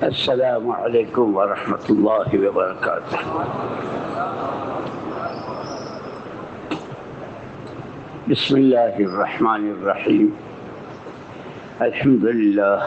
السلام علیکم ورحمۃ اللہ وبرکاتہ۔ بسم اللہ الرحمن الرحیم۔ الحمد للہ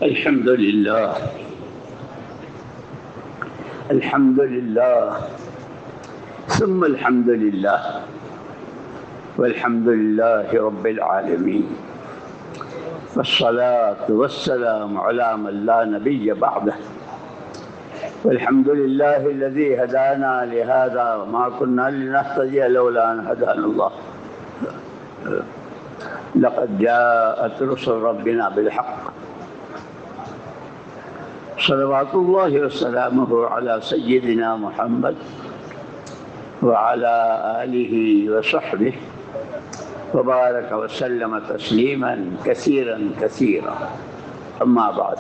الحمد للہ الحمد للہ ثم الحمد للہ والحمد للہ رب العالمین والصلاة والسلام على من لا نبي بعده والحمد لله الذي هدانا لهذا وما كنا لنهتدي لولا أن هدانا الله لقد جاءت رسل ربنا بالحق صلوات الله وسلامه على سيدنا محمد وعلى آله وصحبه وبارك وسلم تسليما كثيرا كثيرا، أما بعد.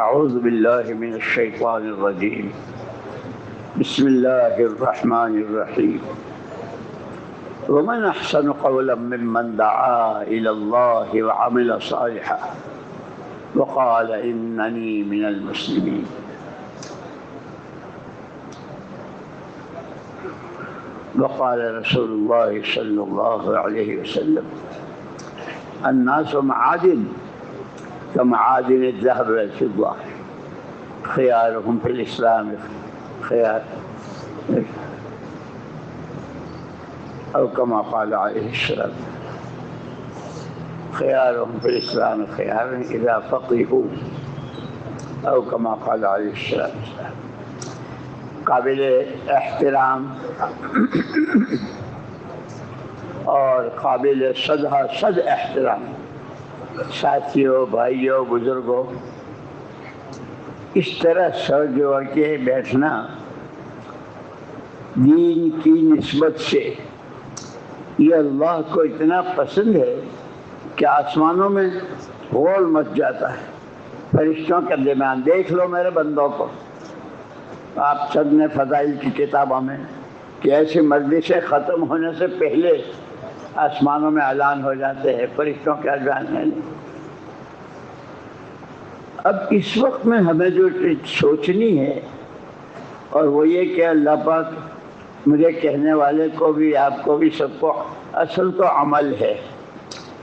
أعوذ بالله من الشيطان الرجيم. بسم الله الرحمن الرحيم. ومن أحسن قولا ممن دعا إلى الله وعمل صالحا وقال إنني من المسلمين. وقال رسول الله صلى الله عليه وسلم الناس معادن كمعادن الذهب والفضة خيارهم في الإسلام خيار أو كما قال عليه السلام خيارهم في الإسلام خيار إذا فقهوا أو كما قال عليه السلام. قابل احترام اور قابل صد احترام ساتھیوں، بھائیوں، بزرگوں، اس طرح سر جوڑ کے بیٹھنا دین کی نسبت سے یہ اللہ کو اتنا پسند ہے کہ آسمانوں میں غول مچ جاتا ہے فرشتوں کے درمیان. دیکھ لو میرے بندوں کو، آپ سب نے فضائل کی کتابوں میں کہ ایسی مجلسیں ختم ہونے سے پہلے آسمانوں میں اعلان ہو جاتے ہیں فرشتوں کے اذان میں. اب اس وقت میں ہمیں جو سوچنی ہے اور وہ یہ کہ اللہ پاک مجھے کہنے والے کو بھی، آپ کو بھی، سب کو اصل تو عمل ہے.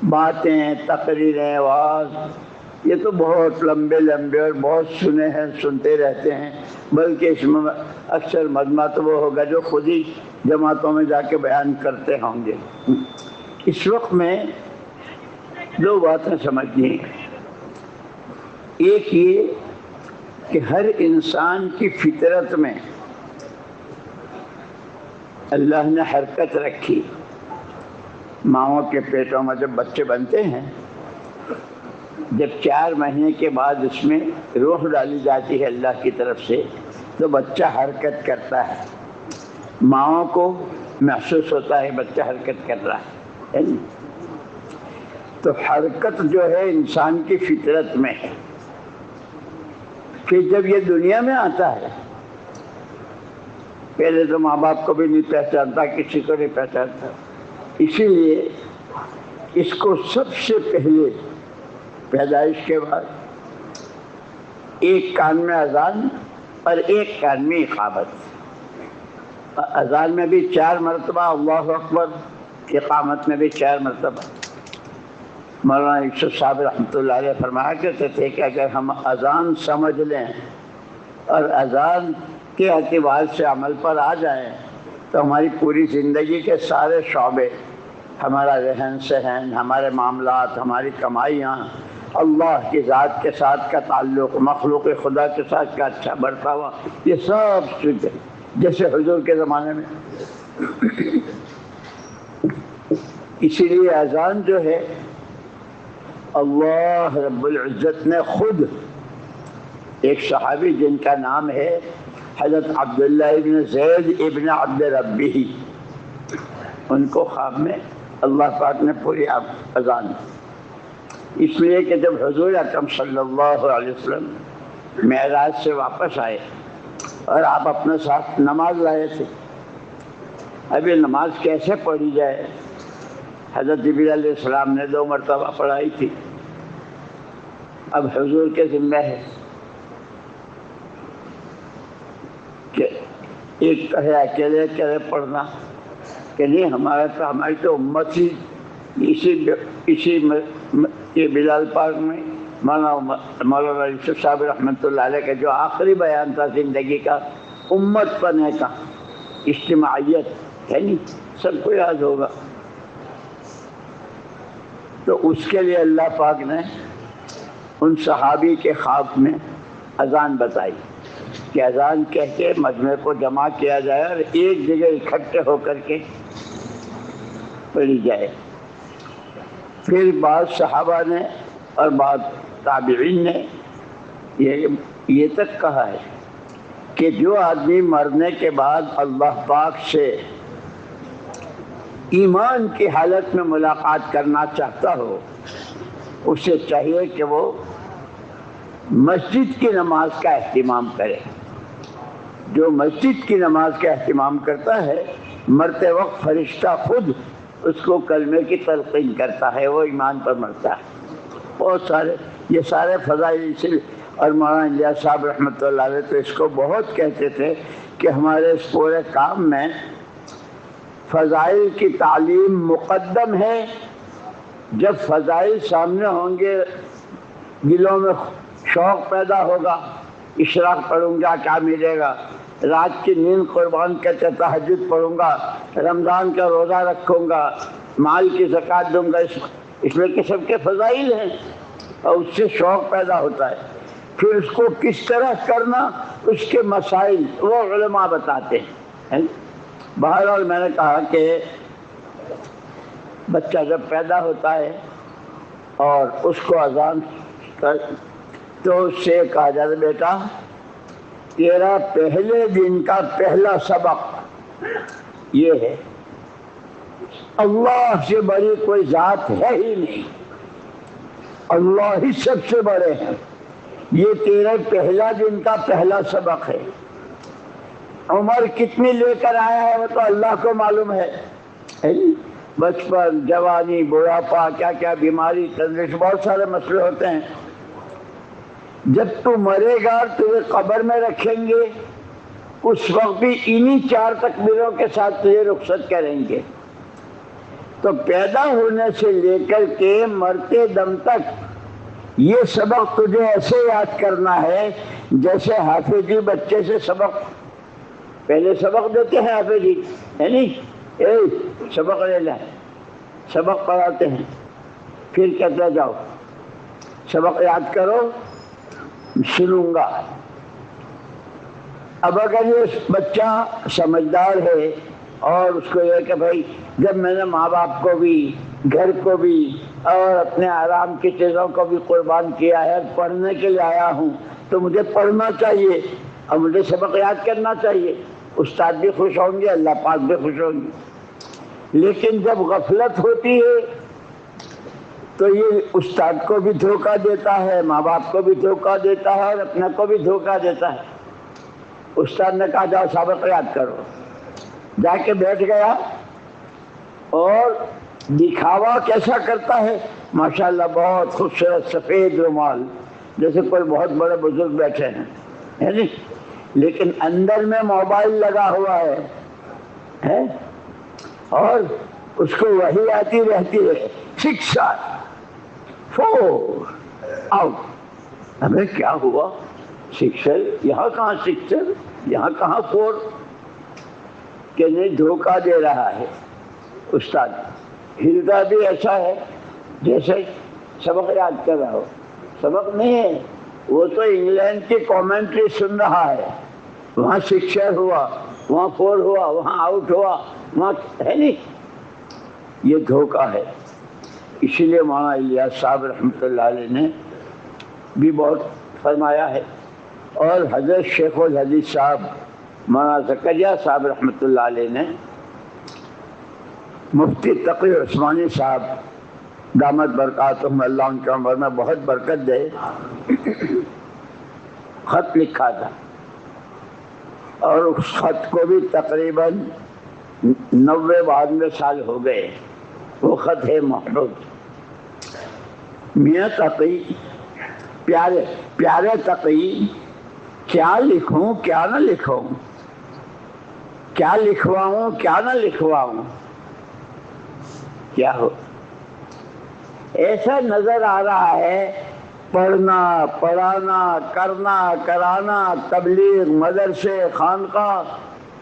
باتیں، تقریریں، وعظ یہ تو بہت لمبے لمبے اور بہت سنے ہیں، سنتے رہتے ہیں، بلکہ اس میں اکثر مجمع تو وہ ہوگا جو خود ہی جماعتوں میں جا کے بیان کرتے ہوں گے. اس وقت میں دو باتیں سمجھنی ہیں. ایک یہ کہ ہر انسان کی فطرت میں اللہ نے حرکت رکھی. ماؤں کے پیٹوں میں جب بچے بنتے ہیں، جب 4 مہینے کے بعد اس میں روح ڈالی جاتی ہے اللہ کی طرف سے، تو بچہ حرکت کرتا ہے. ماؤں کو محسوس ہوتا ہے بچہ حرکت کر رہا ہے. تو حرکت جو ہے انسان کی فطرت میں ہے. پھر جب یہ دنیا میں آتا ہے، پہلے تو ماں باپ کو بھی نہیں پہچانتا، کسی کو نہیں پہچانتا. اسی لیے اس کو سب سے پہلے پیدائش کے بعد ایک کان میں اذان اور ایک کان میں اقامت. اذان میں بھی 4 مرتبہ اللہ اکبر، اقامت میں بھی 4 مرتبہ. مولانا یوسف صاحب رحمۃ اللہ علیہ فرمایا کرتے تھے کہ اگر ہم اذان سمجھ لیں اور اذان کے اعتبار سے عمل پر آ جائیں تو ہماری پوری زندگی کے سارے شعبے ہمارا رہن سہن، ہمارے معاملات، ہماری کمائیاں، اللہ کی ذات کے ساتھ کا تعلق، مخلوق خدا کے ساتھ کا اچھا برتاوا، یہ سب جیسے حضور کے زمانے میں۔ اسی لیے اذان جو ہے اللہ رب العزت نے خود، ایک صحابی جن کا نام ہے حضرت عبداللہ ابن زید ابن عبد ربی، ان کو خواب میں اللہ پاک نے پوری اذان دی۔ اس لیے کہ جب حضور اکرم صلی اللہ علیہ وسلم معراج سے واپس آئے اور آپ اپنے ساتھ نماز لائے تھے، اب یہ نماز کیسے پڑھی جائے؟ حضرت جبریل علیہ السلام نے 2 مرتبہ پڑھائی تھی، اب حضور کے ذمہ ہے کہ ایک کہے اکیلے پڑھنا کہ نہیں، ہماری تو امت ہی اسی یہ بلال پاک میں مولانا یوسف صاحب رحمۃ اللہ علیہ کا جو آخری بیان تھا زندگی کا، امت پنے کا، اجتماعیت ہے نہیں، سب کو یاد ہوگا۔ تو اس کے لیے اللہ پاک نے ان صحابی کے خواب میں اذان بتائی کہ اذان کہہ کے مجمع کو جمع کیا جائے اور ایک جگہ اکٹھے ہو کر کے پڑھی جائے۔ پھر بعض صحابہ نے اور بعض تابعین نے یہ تک کہا ہے کہ جو آدمی مرنے کے بعد اللہ پاک سے ایمان کی حالت میں ملاقات کرنا چاہتا ہو، اسے چاہیے کہ وہ مسجد کی نماز کا اہتمام کرے۔ جو مسجد کی نماز کا اہتمام کرتا ہے، مرتے وقت فرشتہ خود اس کو کلمے کی تلقین کرتا ہے، وہ ایمان پر مرتا ہے۔ بہت سارے یہ سارے فضائل اسی، اور مولانا الیاس صاحب رحمۃ اللہ علیہ تو اس کو بہت کہتے تھے کہ ہمارے اس پورے کام میں فضائل کی تعلیم مقدم ہے۔ جب فضائل سامنے ہوں گے، دلوں میں شوق پیدا ہوگا، اشراق پڑھوں گا کیا ملے گا، رات کی نیند قربان کرتے تہجد پڑھوں گا، رمضان کا روزہ رکھوں گا، مال کی زکوٰۃ دوں گا، اس میں کہ سب کے فضائل ہیں اور اس سے شوق پیدا ہوتا ہے۔ پھر اس کو کس طرح کرنا، اس کے مسائل وہ علماء بتاتے ہیں۔ بہرحال میں نے کہا کہ بچہ جب پیدا ہوتا ہے اور اس کو اذان تو اس سے کہا جاتا ہے بیٹا تیرا پہلے دن کا پہلا سبق یہ ہے، اللہ سے بڑی کوئی ذات ہے ہی نہیں، اللہ ہی سب سے بڑے ہیں، یہ تیرے پہلا دن کا پہلا سبق ہے۔ عمر کتنی لے کر آیا ہے وہ تو اللہ کو معلوم ہے، بچپن، جوانی، بڑھاپا، کیا کیا بیماری، تندرست، بہت سارے مسئلے ہوتے ہیں۔ جب تو مرے گا تجھے قبر میں رکھیں گے، اس وقت بھی انہی 4 تکبیروں کے ساتھ تجھے رخصت کریں گے۔ تو پیدا ہونے سے لے کر کے مرتے دم تک یہ سبق تجھے ایسے یاد کرنا ہے جیسے حافظ جی بچے سے سبق پہلے سبق دیتے ہیں، حافظ جی ہے نہیں، سبق لے لیں، سبق پڑھاتے ہیں، پھر کہتے جاؤ سبق یاد کرو، سنوں گا۔ اب اگر یہ بچہ سمجھدار ہے اور اس کو یہ کہ بھائی جب میں نے ماں باپ کو بھی، گھر کو بھی اور اپنے آرام کی چیزوں کو بھی قربان کیا ہے، پڑھنے کے لیے آیا ہوں تو مجھے پڑھنا چاہیے اور مجھے سبق یاد کرنا چاہیے، استاد بھی خوش ہوں گے، اللہ پاک بھی خوش ہوں گے۔ لیکن جب غفلت ہوتی ہے تو یہ استاد کو بھی دھوکہ دیتا ہے، ماں باپ کو بھی دھوکہ دیتا ہے اور اپنے کو بھی دھوکہ دیتا ہے۔ استاد نے کہا جاؤ سبق یاد کرو، جا کے بیٹھ گیا اور دکھاوا کیسا کرتا ہے، ماشاءاللہ بہت خوبصورت سفید رومال، جیسے کوئی بہت بڑے بزرگ بیٹھے ہیں، لیکن اندر میں موبائل لگا ہوا ہے اور اس کو وہی آتی رہتی ہے 6 4 آؤٹ۔ ہمیں کیا ہوا، 6 یہاں کہاں 6 یہاں کہاں 4، کہ نہیں دھوکہ دے رہا ہے استاد۔ ہلتا بھی ایسا ہے جیسے سبق یاد کر رہا ہو. سبق نہیں ہے، وہ تو انگلینڈ کی کامنٹری سن رہا ہے. وہاں سکسر ہوا، وہاں فور ہوا، وہاں آؤٹ ہوا، وہاں ہے نہیں. یہ دھوکہ ہے. اسی لیے مولانا الیاس صاحب رحمۃ اللہ علیہ نے بھی بہت فرمایا ہے، اور حضرت شیخ الحدیث صاحب مولانا زکریا صاحب رحمۃ اللہ علیہ نے مفتی تقی عثمانی صاحب دامت برکاتہم اللہ ان کے عمر میں بہت برکت دے خط لکھا تھا، اور اس خط کو بھی تقریباً 90-92 سال ہو گئے. وہ خط ہے محمود. میاں تقی پیارے تقی، کیا لکھوں کیا نہ لکھوں، کیا لکھواؤں کیا نہ لکھواؤں، کیا ہو. ایسا نظر آ رہا ہے پڑھنا پڑھانا کرنا کرانا، تبلیغ، مدرسے، خانقاہ،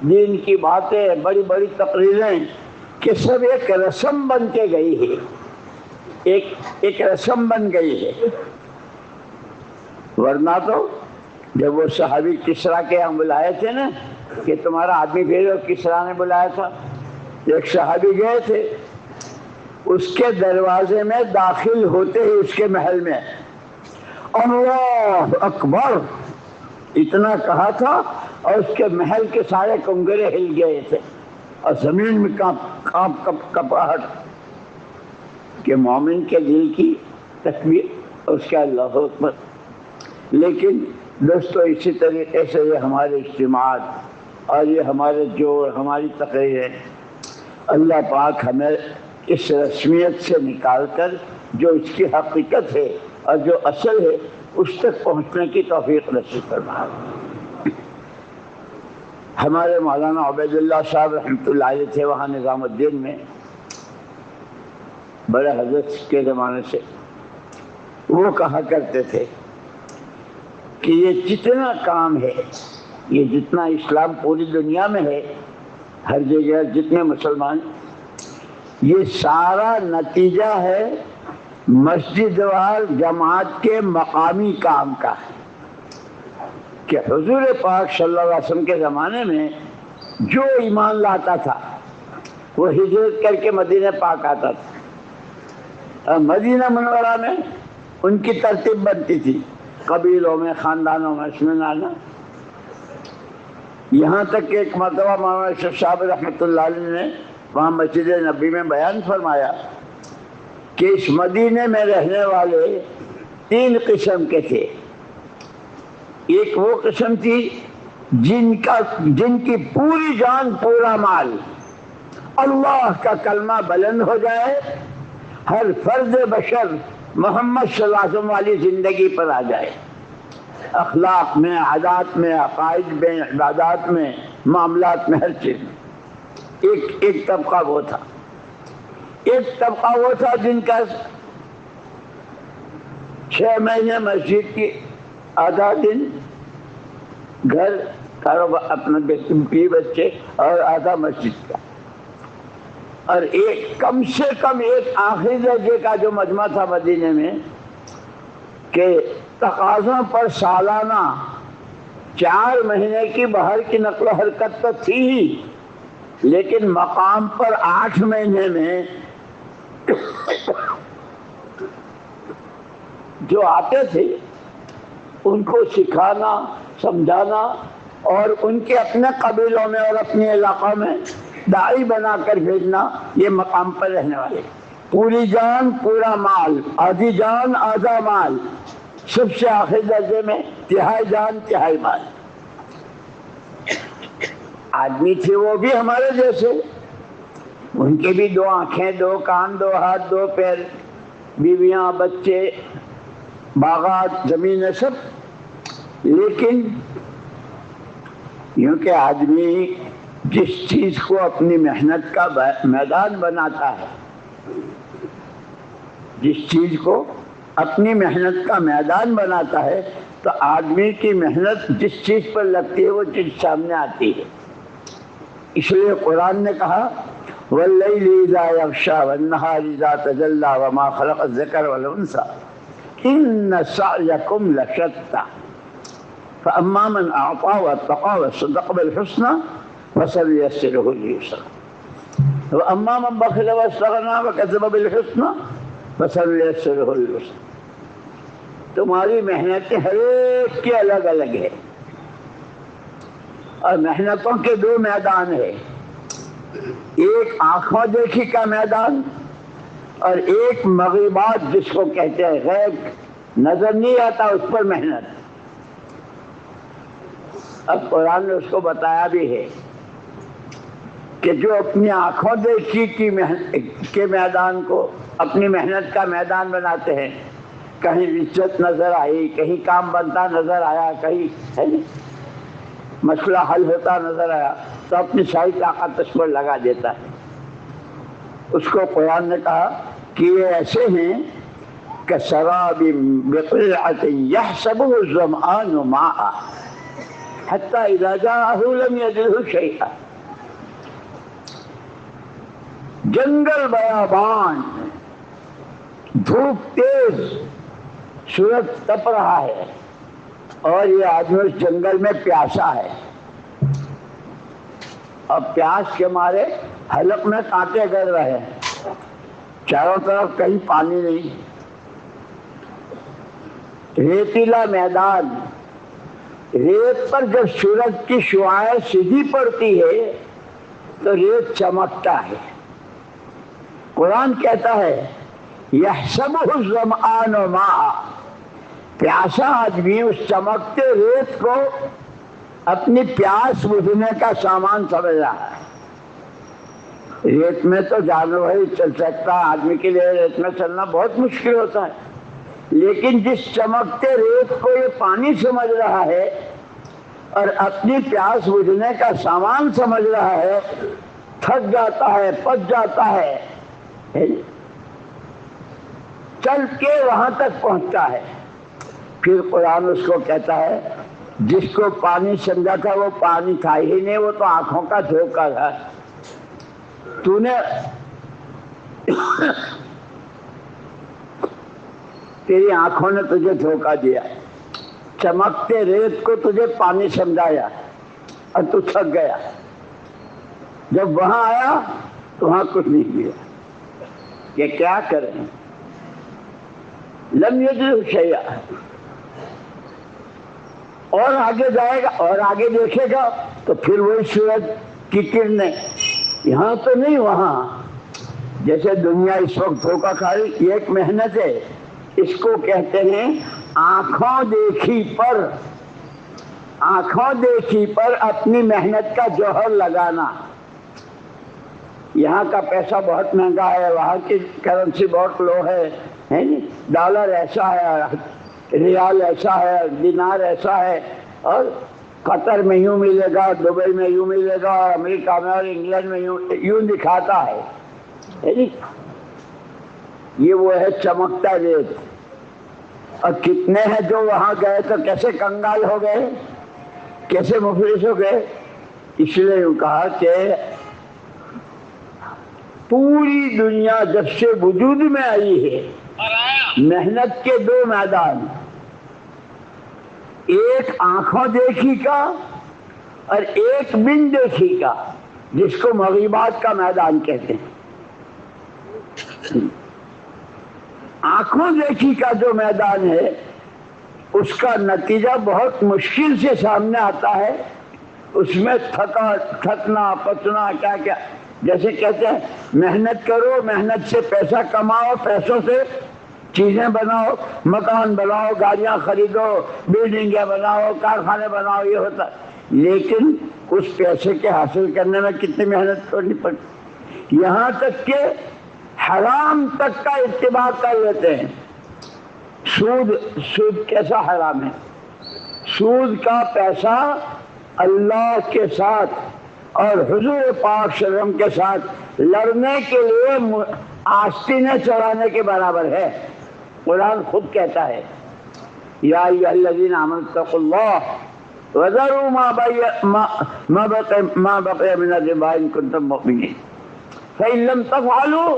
دین کی باتیں، بڑی بڑی تقریریں، کہ سب ایک رسم بن کے گئی ہے، ایک رسم بن گئی ہے. ورنہ تو جب وہ صحابی کسرا کے ہم بلائے تھے نا کہ تمہارا آدمی بھیجو، کسرا نے بلایا تھا. ایک صحابی گئے تھے، اس کے دروازے میں داخل ہوتے ہی اس کے محل میں اللہ اکبر اتنا کہا تھا، اور اس کے محل کے سارے کنگرے ہل گئے تھے، اور زمین میں کپاہٹ کہ مومن کے دل کی تکبیر، اس کا اللہ اکبر. لیکن دوستو اسی طریقے سے یہ ہمارے اجتماعات اور یہ ہمارے جوڑ، ہماری تقریریں، اللہ پاک ہمیں اس رسمیت سے نکال کر جو اس کی حقیقت ہے اور جو اصل ہے اس تک پہنچنے کی توفیق نصیب فرمائے. ہمارے مولانا عبید اللہ صاحب رحمۃ اللہ علیہ تھے وہاں نظام الدین میں، بڑے حضرت کے زمانے سے. وہ کہا کرتے تھے کہ یہ جتنا کام ہے، یہ جتنا اسلام پوری دنیا میں ہے، ہر جگہ جتنے مسلمان، یہ سارا نتیجہ ہے مسجد وار جماعت کے مقامی کام کا ہے. کہ حضور پاک صلی اللہ علیہ وسلم کے زمانے میں جو ایمان لاتا تھا وہ ہجرت کر کے مدینہ پاک آتا تھا. مدینہ منورہ میں ان کی ترتیب بنتی تھی، قبیلوں میں، خاندانوں میں، اس میں نانا. یہاں تک کہ ایک مرتبہ مولانا اشرف صاحب رحمۃ اللہ علیہ نے وہاں مسجد نبی میں بیان فرمایا کہ اس مدینے میں رہنے والے 3 قسم کے تھے. ایک وہ قسم تھی جن کی پوری جان پورا مال اللہ کا کلمہ بلند ہو جائے، ہر فرد بشر محمد صلی اللہ علیہ وسلم والی زندگی پر آ جائے، اخلاق میں، عادات میں، عقائد میں، عبادات میں، معاملات میں، ہر چیز میں. ایک طبقہ وہ تھا. ایک طبقہ وہ تھا جن کا 6 مہینے مسجد کی، آدھا دن گھر کاروبار، اپنا بیوی بچے، اور آدھا مسجد کا. اور ایک کم سے کم ایک آخری درجے کا جو مجمع تھا مدینے میں کہ تقاضوں پر سالانہ 4 مہینے کی باہر کی نقل و حرکت تو تھی ہی، لیکن مقام پر 8 مہینے میں جو آتے تھے ان کو سکھانا، سمجھانا، اور ان کے اپنے قبیلوں میں اور اپنے علاقوں میں داعی بنا کر بھیجنا. یہ مقام پر رہنے والے پوری جان پورا مال، آدھی جان آدھا مال، سب سے آخری درجے میں تہائی جان تہائی مال. آدمی تھے وہ بھی ہمارے جیسے، ان کے بھی 2 آنکھیں، 2 کان، 2 ہاتھ، 2 پیر، بیویاں، بچے، باغات، زمینیں، سب. لیکن یوں کہ آدمی جس چیز کو اپنی محنت کا میدان بناتا ہے، جس چیز کو اپنی محنت کا میدان بناتا ہے، تو آدمی کی محنت جس چیز پر لگتی ہے وہ چیز سامنے آتی ہے. اس لیے قرآن نے کہا واللیل اذا یغشی والنہار اذا تجلی وما خلق الذکر والانثی ان سعیکم لشتی فاما من اعطى واتقى وصدق بالحسنى فسنيسره لليسرى واما من بخل واستغنى وكذب بالحسنى فسنيسره لليسرى. تمہاری محنتیں ہر ایک کی الگ الگ ہے اور محنتوں کے دو میدان ہیں، ایک آنکھوں دیکھی کا میدان اور ایک مغیبات جس کو کہتے ہیں غیب نظر نہیں آتا اس پر محنت. اب قرآن نے اس کو بتایا بھی ہے کہ جو اپنی آنکھوں دیکھی کے میدان کو اپنی محنت کا میدان بناتے ہیں، کہیں عزت نظر آئی، کہیں کام بنتا نظر آیا، کہیں مسئلہ حل ہوتا نظر آیا تو اپنی ساری طاقت اس پر لگا دیتا ہے. اس کو قرآن نے کہا کہ یہ ایسے ہیں کہ سراب بقیعۃ یحسبہ الظمآن ماء حتی اذا جاءہ لم یجدہ شیئا. جنگل بیابان، دھوپ تیز، سورج تپ رہا ہے اور یہ آدمی اس جنگل میں پیاسا ہے اور پیاس کے مارے حلق میں کانٹے گر رہے ہیں، چاروں طرف کہیں پانی نہیں، ریتیلا میدان. ریت پر جب سورج کی شعاعیں سیدھی پڑتی ہے تو ریت چمکتا ہے. قرآن کہتا ہے یحسبہ الظمآن ماء، پیاسا آدمی اس چمکتے ریت کو اپنی پیاس بجھنے کا سامان سمجھ رہا ہے. ریت میں تو جانور ہی چل سکتا ہے، آدمی کے لیے ریت میں چلنا بہت مشکل ہوتا ہے، لیکن جس چمکتے ریت کو یہ پانی سمجھ رہا ہے اور اپنی پیاس بجھنے کا سامان سمجھ رہا ہے، تھک جاتا ہے، پک جاتا ہے، چل کے وہاں تک پہنچتا ہے. پھر قرآن اس کو کہتا ہے جس کو پانی سمجھا تھا وہ پانی تھا ہی نہیں، وہ تو آنکھوں کا دھوکہ تھا. تو نے تیری آنکھوں نے تجھے دھوکہ دیا، چمکتے ریت کو تجھے پانی سمجھایا اور تو تھک گیا. جب وہاں آیا تو وہاں کچھ نہیں ملا. یہ کیا کریں؟ لم یجدہ شیئا. اور آگے جائے گا اور آگے دیکھے گا تو پھر وہی سورج کی کرنیں، یہاں تو نہیں وہاں. جیسے دنیا اس وقت دھوکہ کھا رہی، یہ ایک محنت ہے، اس کو کہتے ہیں آنکھوں دیکھی پر اپنی محنت کا جوہر لگانا. یہاں کا پیسہ بہت مہنگا ہے، وہاں کی کرنسی بہت لو ہے، ڈالر ایسا ہے، ریال ایسا ہے، دینار ایسا ہے، اور قطر میں یوں ملے گا، دبئی میں یوں ملے گا، اور امریکہ میں اور انگلینڈ میں یوں دکھاتا ہے. یہ وہ ہے چمکتا ریت. اور کتنے ہیں جو وہاں گئے تو کیسے کنگال ہو گئے، کیسے مفلس ہو گئے. اس لیے یوں کہا کہ پوری دنیا جب سے وجود میں آئی ہے، محنت کے دو میدان، ایک آنکھوں دیکھی کا اور ایک بن دیکھی کا، جس کو مغیبات کا میدان کہتے ہیں. آنکھوں دیکھی کا جو میدان ہے اس کا نتیجہ بہت مشکل سے سامنے آتا ہے. اس میں تھکنا پچنا کیا کیا، جیسے کہتے ہیں محنت کرو، محنت سے پیسہ کماؤ، پیسوں سے چیزیں بناؤ، مکان بناؤ، گاڑیاں خریدو، بلڈنگیں بناؤ، کارخانے بناؤ، یہ ہوتا ہے. لیکن اس پیسے کے حاصل کرنے میں کتنی محنت کرنی پڑتی. یہاں تک کہ حرام تک کا اتباع کر لیتے ہیں. سود کیسا حرام ہے؟ سود کا پیسہ اللہ کے ساتھ اور حضور پاک صلی اللہ علیہ وسلم کے ساتھ لڑنے کے لیے آستینیں چڑھانے کے برابر ہے. قرآن خود کہتا ہے یا ایھا الذین آمنوا اتقوا اللہ وذروا ما بقی من الربا ان کنتم مؤمنین. فَإِن لَّمْ تَفْعَلُوا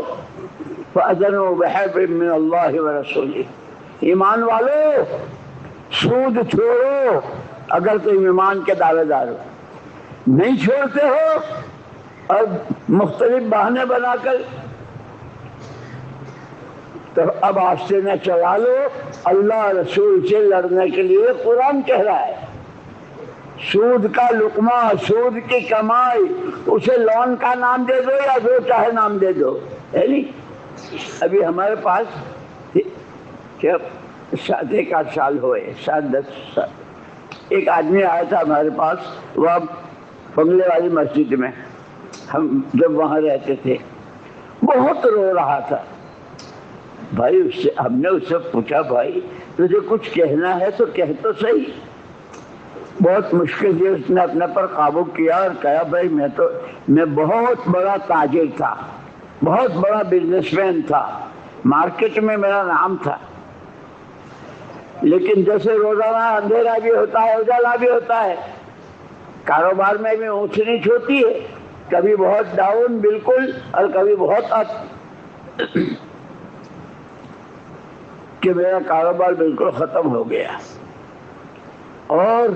فَأَذَنُوا بِحَرْبٍ مِّنَ اللَّهِ وَرَسُولِهِ۔ ایمان والو سود چھوڑو اگر تم ایمان کے دعوے دار ہو، نہیں چھوڑتے ہو اور مختلف بہانے بنا کر تو اب آستے نہ چلا لو۔ اللہ رسول سے لڑنے کے لیے قرآن کہہ رہا ہے سود کا لقمہ، سود کی کمائی، اسے لون کا نام دے دو یا جو چاہے نام دے دو، ہے نہیں؟ ابھی ہمارے پاس کیا 7-8 سال ہوئے، 7-10 سال، ایک آدمی آیا تھا ہمارے پاس، وہ بنگلے والی مسجد میں ہم جب وہاں رہتے تھے، بہت رو رہا تھا۔ بھائی ہم نے اس سے پوچھا بھائی تجھے کچھ کہنا ہے تو کہہ تو صحیح۔ بہت مشکل سے اس نے اپنے پر قابو کیا اور کہا بھائی میں بہت بڑا تاجر تھا، بہت بڑا بزنس مین تھا، مارکیٹ میں میرا نام تھا، لیکن جیسے روزانہ اندھیرا بھی ہوتا ہے اجالا بھی ہوتا ہے، کاروبار میں بھی اونچ نیچ ہوتی ہے، کبھی بہت ڈاؤن بالکل اور کبھی بہت اپ، کہ میرا کاروبار بالکل ختم ہو گیا۔ اور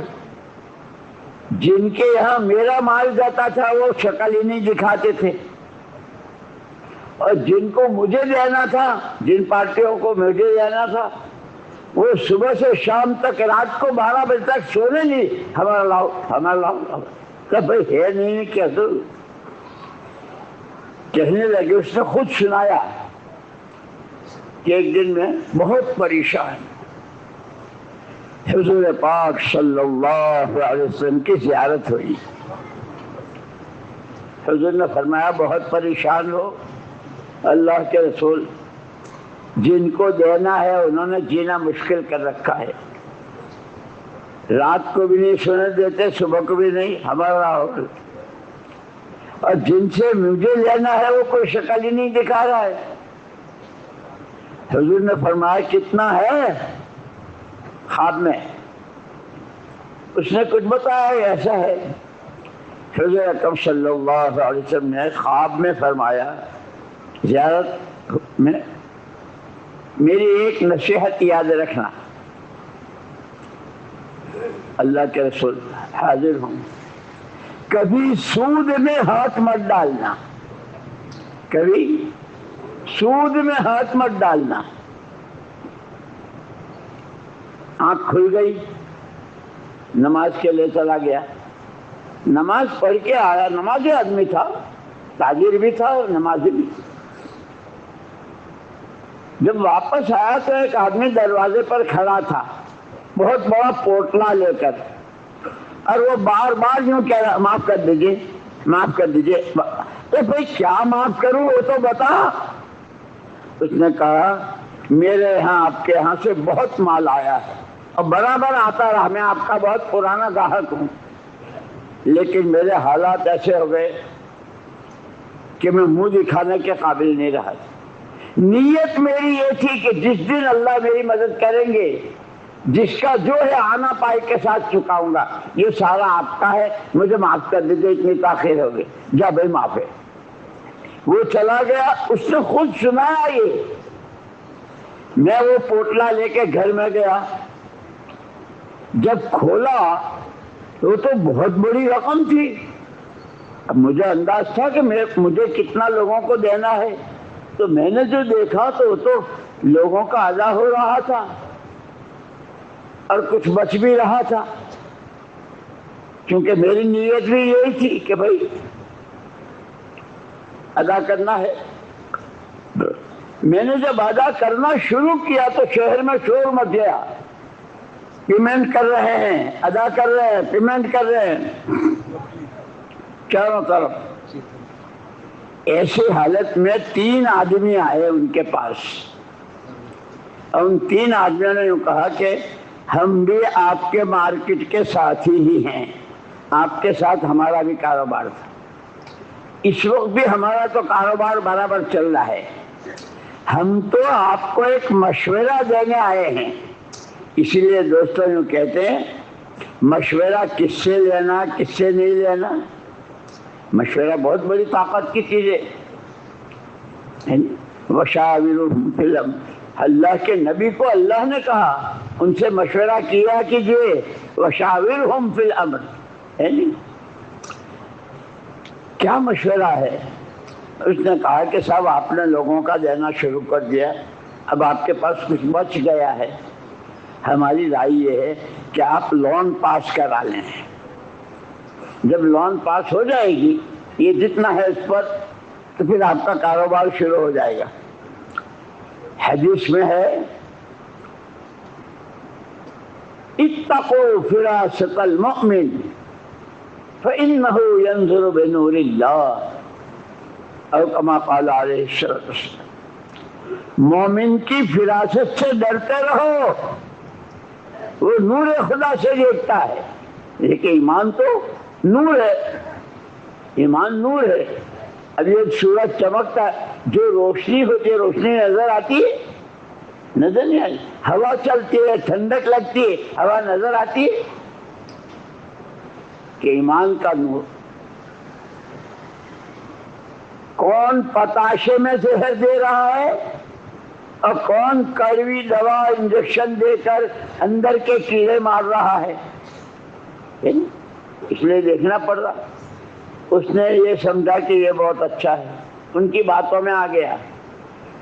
جن کے یہاں میرا مال جاتا تھا وہ شکل ہی نہیں دکھاتے تھے، اور جن کو مجھے دینا تھا، جن پارٹیوں کو مجھے دینا تھا، وہ صبح سے شام تک، رات کو 12 بجے تک سونے نہیں، ہمارا لاؤ ہمارا لاؤ، کہ بھائی ہے نہیں کیا تو کہنے لگے۔ اس نے خود سنایا کہ ایک دن میں بہت پریشان، حضور پاک صلی اللہ علیہ وسلم کی زیارت ہوئی، حضور نے فرمایا بہت پریشان ہو، اللہ کے رسول جن کو دینا ہے انہوں نے جینا مشکل کر رکھا ہے، رات کو بھی نہیں سونے دیتے، صبح کو بھی نہیں، ہمارا اور جن سے مجھے لینا ہے وہ کوئی شکل ہی نہیں دکھا رہا ہے۔ حضور نے فرمایا کتنا ہے؟ خواب میں اس نے کچھ بتایا ایسا ہے۔ حضور اکرم صلی اللہ علیہ وسلم نے خواب میں فرمایا زیارت میں میری ایک نصیحت یاد رکھنا، اللہ کے رسول حاضر ہوں، کبھی سود میں ہاتھ مت ڈالنا، کبھی سود میں ہاتھ مت ڈالنا۔ آنکھ کھل گئی، نماز کے لیے چلا گیا، نماز پڑھ کے آیا، نمازی آدمی تھا، تاجر بھی تھا اور نمازی بھی۔ جب واپس آیا تو ایک آدمی دروازے پر کھڑا تھا، بہت بڑا پوٹلا لے کر، اور وہ بار بار یوں کہہ رہا معاف کر دیجیے معاف کر دیجیے۔ تو بھائی کیا معاف کروں وہ تو بتا۔ اس نے کہا میرے یہاں آپ کے یہاں سے بہت مال آیا ہے اور برابر آتا رہا، میں آپ کا بہت پرانا گاہک ہوں، لیکن میرے حالات ایسے ہو گئے کہ میں منہ دکھانے کے قابل نہیں رہا۔ نیت میری یہ تھی کہ جس دن اللہ میری مدد کریں گے، جس کا جو ہے آنا پائی کے ساتھ چکاؤں گا، یہ سارا آپ کا ہے، مجھے معاف کر دیجیے، اتنی تاخیر ہو گئی، جا بھائی معاف ہے۔ وہ چلا گیا، اس نے خود سنایا یہ۔ میں وہ پوٹلا لے کے گھر میں گیا، جب کھولا وہ تو بہت بڑی رقم تھی۔ اب مجھے انداز تھا کہ مجھے کتنا لوگوں کو دینا ہے، تو میں نے جو دیکھا تو وہ تو لوگوں کا ادا ہو رہا تھا اور کچھ بچ بھی رہا تھا، کیونکہ میری نیت بھی یہی تھی کہ بھائی ادا کرنا ہے۔ میں نے جب ادا کرنا شروع کیا تو شہر میں شور مچ گیا، پیمنٹ کر رہے ہیں، ادا کر رہے ہیں، پیمنٹ کر رہے ہیں چاروں طرف۔ ایسی حالت میں 3 آدمی آئے ان کے پاس، اور ان 3 آدمیوں نے یوں کہا کہ ہم بھی آپ کے مارکیٹ کے ساتھی ہی ہیں، آپ کے ساتھ ہمارا بھی کاروبار تھا، اس وقت بھی ہمارا تو کاروبار برابر چل رہا ہے، ہم تو آپ کو ایک مشورہ دینے آئے ہیں۔ اسی لیے دوستوں یوں کہتے ہیں مشورہ کس سے لینا کس سے نہیں لینا، مشورہ بہت بڑی طاقت کی چیز ہے۔ وشاورہم فی الامر، اللہ کے نبی کو اللہ نے کہا ان سے مشورہ کیا کیجیے، وشاورہم فی الامر، ہے نہیں؟ کیا مشورہ ہے؟ اس نے کہا کہ صاحب آپ نے لوگوں کا دینا شروع کر دیا، اب آپ کے پاس کچھ بچ گیا ہے، ہماری رائے یہ ہے کہ آپ لون پاس کرا لیں، جب لون پاس ہو جائے گی یہ جتنا ہے اس پر، تو پھر آپ کا کاروبار شروع ہو جائے گا۔ حدیث میں ہے اتقوا فراست المؤمن فإنه ينظر بنور اللہ، او کما قال علیہ السلام، مومن کی فراست سے ڈرتے رہو، وہ نور خدا سے دیکھتا ہے، لیکن ایمان تو نور ہے، ایمان نور ہے۔ اب یہ سورج چمکتا ہے، جو روشنی ہوتی ہے روشنی نظر آتی ہے؟ نظر نہیں آتی۔ ہوا چلتی ہے، ٹھنڈک لگتی ہے، ہوا نظر آتی ہے؟ کہ ایمان کا نور، کون پتاشے میں زہر دے رہا ہے اور کون کڑوی دوا انجیکشن دے کر اندر کے کیڑے مار رہا ہے، اس لیے دیکھنا پڑ رہا۔ اس نے یہ سمجھا کہ یہ بہت اچھا ہے، ان کی باتوں میں آ گیا۔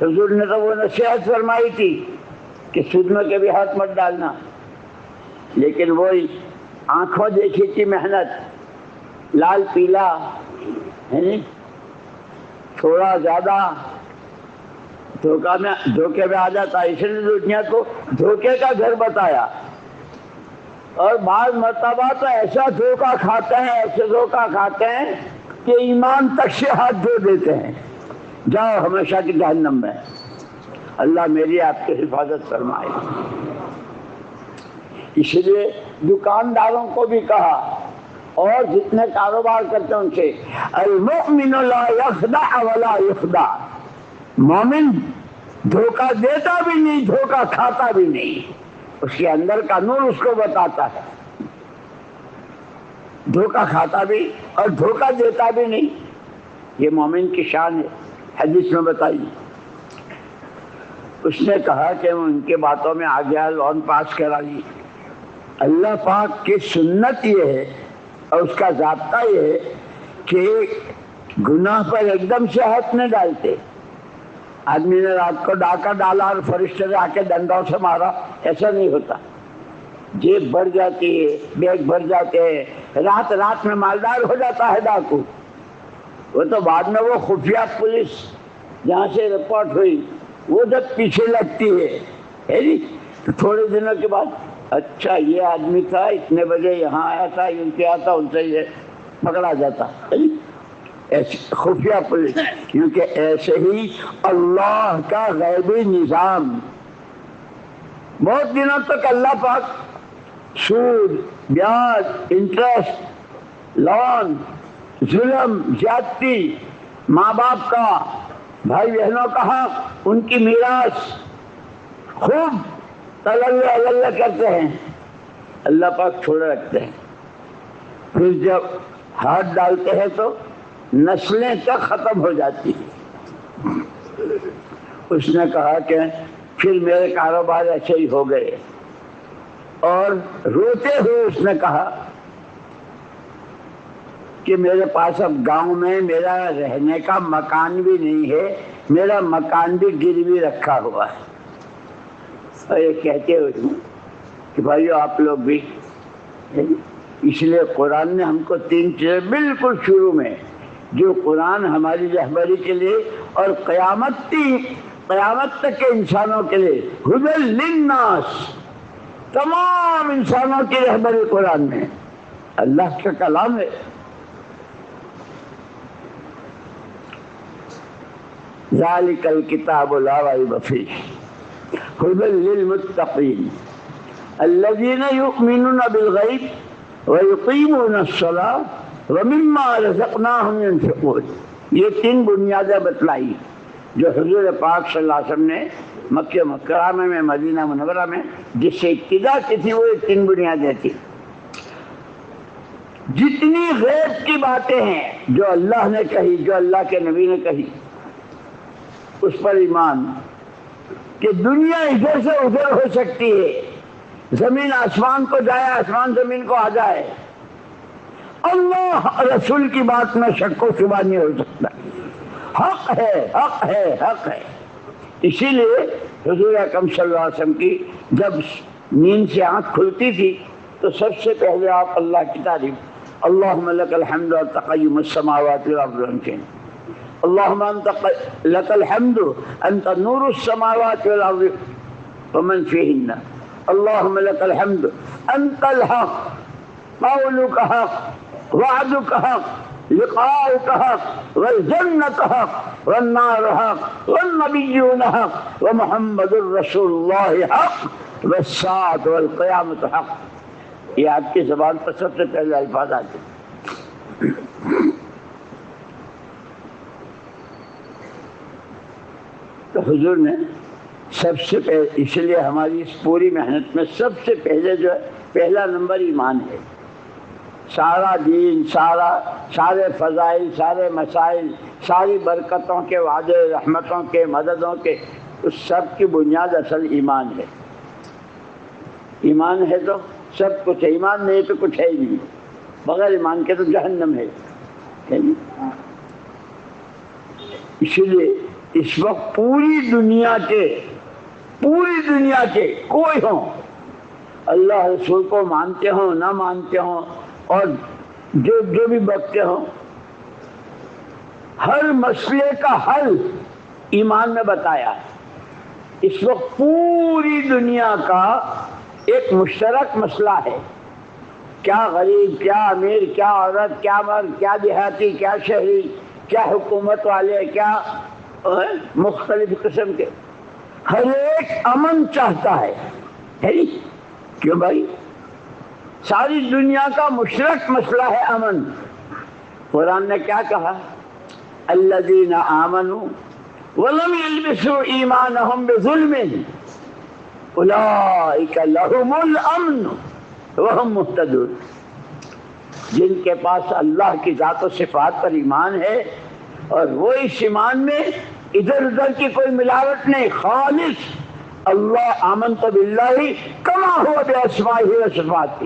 حضور نے تو وہ نصیحت فرمائی تھی کہ سود میں کبھی ہاتھ مت ڈالنا، لیکن وہی آنکھوں دیکھی تھی محنت، لال پیلا ہے، تھوڑا زیادہ دھوکے میں آ جاتا ہے، اس نے دنیا کو دھوکے کا گھر بتایا، اور بعض مرتبہ تو ایسا دھوکہ کھاتے ہیں، ایسے دھوکہ کھاتے ہیں کہ ایمان تک سے ہاتھ دھو دیتے ہیں، جاؤ ہمیشہ کی جہنم میں۔ اللہ میری آپ کی حفاظت فرمائے۔ اس لیے دکانداروں کو بھی کہا اور جتنے کاروبار کرتے ہیں ان سے، المؤمن لا یخدع ولا یخدع، مومن دھوکہ دیتا بھی نہیں، دھوکہ کھاتا بھی نہیں، اس کے اندر کا نور اس کو بتاتا ہے، دھوکہ کھاتا بھی اور دھوکہ دیتا بھی نہیں، یہ مومن کی شان ہے، حدیث میں بتائی۔ اس نے کہا کہ میں ان کے باتوں میں آ گیا، لون پاس کرا لی۔ اللہ پاک کی سنت یہ ہے اور اس کا ضابطہ یہ ہے کہ گناہ پر ایک دم سے ہاتھ نہیں ڈالتے۔ آدمی نے رات کو ڈاکہ ڈالا اور فرشتے نے آ کے ڈنڈوں سے مارا، ایسا نہیں ہوتا۔ جیب بھر جاتی ہے، بیگ بھر جاتے ہیں، رات میں مالدار ہو جاتا ہے ڈاکو، وہ تو بعد میں وہ خفیہ پولیس جہاں سے رپورٹ ہوئی وہ جب پیچھے لگتی ہے تو تھوڑے دنوں کے بعد اچھا یہ آدمی تھا، اتنے بجے یہاں آیا تھا، یوں کیا تھا، ان سے یہ پکڑا جاتا، ایسے خفیہ پولیس، کیونکہ ایسے ہی اللہ کا غیبی نظام۔ بہت دنوں تک اللہ پاک سود، بیاج، انٹرسٹ، لون، ظلم، زیادتی، ماں باپ کا، بھائی بہنوں کا حق، ان کی میراث خوب اللہ کرتے ہیں، اللہ پاک چھوڑے رکھتے ہیں، پھر جب ہاتھ ڈالتے ہیں تو نسلیں تک ختم ہو جاتی ہیں۔ اس نے کہا کہ پھر میرے کاروبار ایسے ہی ہو گئے، اور روتے ہوئے اس نے کہا کہ میرے پاس اب گاؤں میں میرا رہنے کا مکان بھی نہیں ہے، میرا مکان بھی گروی رکھا ہوا ہے۔ اور یہ کہتے ہوئے کہ بھائیو آپ لوگ بھی، اس لیے قرآن نے ہم کو 3 چیزیں بالکل شروع میں، جو قرآن ہماری رہبری کے لیے اور قیامت تک کے انسانوں کے لیے ہدی للناس، تمام انسانوں کی رہبری قرآن میں، اللہ کا کلام ہے۔ ذالک الکتاب لا ریب فیہ ھدی للمتقین الذین یؤمنون بالغیب ویقیمون الصلاۃ ومما رزقناہم ینفقون۔ یہ 3 بنیادیں بتلائی جو حضور پاک صلی اللہ علیہ وسلم نے مکہ مکرمہ میں، مدینہ منورہ میں جس سے ابتدا کی تھی، وہ 3 بنیادیں تھیں۔ جتنی غیب کی باتیں ہیں جو اللہ نے کہی، جو اللہ کے نبی نے کہی، اس پر ایمان کہ دنیا ادھر سے ادھر ہو سکتی ہے، زمین آسمان کو جائے، آسمان زمین کو آ جائے، اللہ رسول کی بات میں شک و شبہ نہیں ہو سکتا، حق ہے حق ہے حق ہے۔ اسی لیے حضور اکرم صلی اللہ علیہ وسلم کی جب نیند سے آنکھ کھلتی تھی تو سب سے پہلے آپ اللہ کی تعریف، اللہم لک الحمد تقیم السماوات والارض، اللہم لک الحمد انت نور السماوات والارض ومن فیہن، اللہم لک الحمد انت الحق قولک حق وعدک حق لقاؤک حق والجنت حق والنار حق والنبیون حق ومحمد الرسول اللہ حق والساعة والقیامت حق۔ یہ آپ کی زبان پر سب سے پہلے الفاظ آتے ہیں۔ تو حضور نے سب سے پہلے، اس لیے ہماری اس پوری محنت میں سب سے پہلے جو ہے پہلا نمبر ایمان ہے۔ سارا دین، سارے فضائل، سارے مسائل، ساری برکتوں کے وعدے، رحمتوں کے، مددوں کے، اس سب کی بنیاد اصل ایمان ہے۔ ایمان ہے تو سب کچھ ہے، ایمان نہیں تو کچھ ہے ہی نہیں، بغیر ایمان کے تو جہنم ہے۔ اسی لیے اس وقت پوری دنیا کے کوئی ہوں، اللہ رسول کو مانتے ہوں نہ مانتے ہوں، اور جو بھی بکتے ہوں، ہر مسئلے کا حل ایمان میں بتایا ہے۔ اس وقت پوری دنیا کا ایک مشترک مسئلہ ہے، کیا غریب، کیا امیر، کیا عورت، کیا مرد، کیا دیہاتی، کیا شہری، کیا حکومت والے، کیا مختلف قسم کے، ہر ایک امن چاہتا ہے۔ کیوں بھائی؟ ساری دنیا کا مشترک مسئلہ ہے امن۔ قرآن نے کیا کہا؟ الذین آمنوا ولم یلبسوا ایمانہم بظلم اولئک لہم الامن وہم مہتدون۔ جن کے پاس اللہ کی ذات و صفات پر ایمان ہے اور وہ اس ایمان میں ادھر ادھر کی کوئی ملاوٹ نہیں، خالص اللہ، آمنت باللہ کما ہوا باسمائہ و صفاتہ،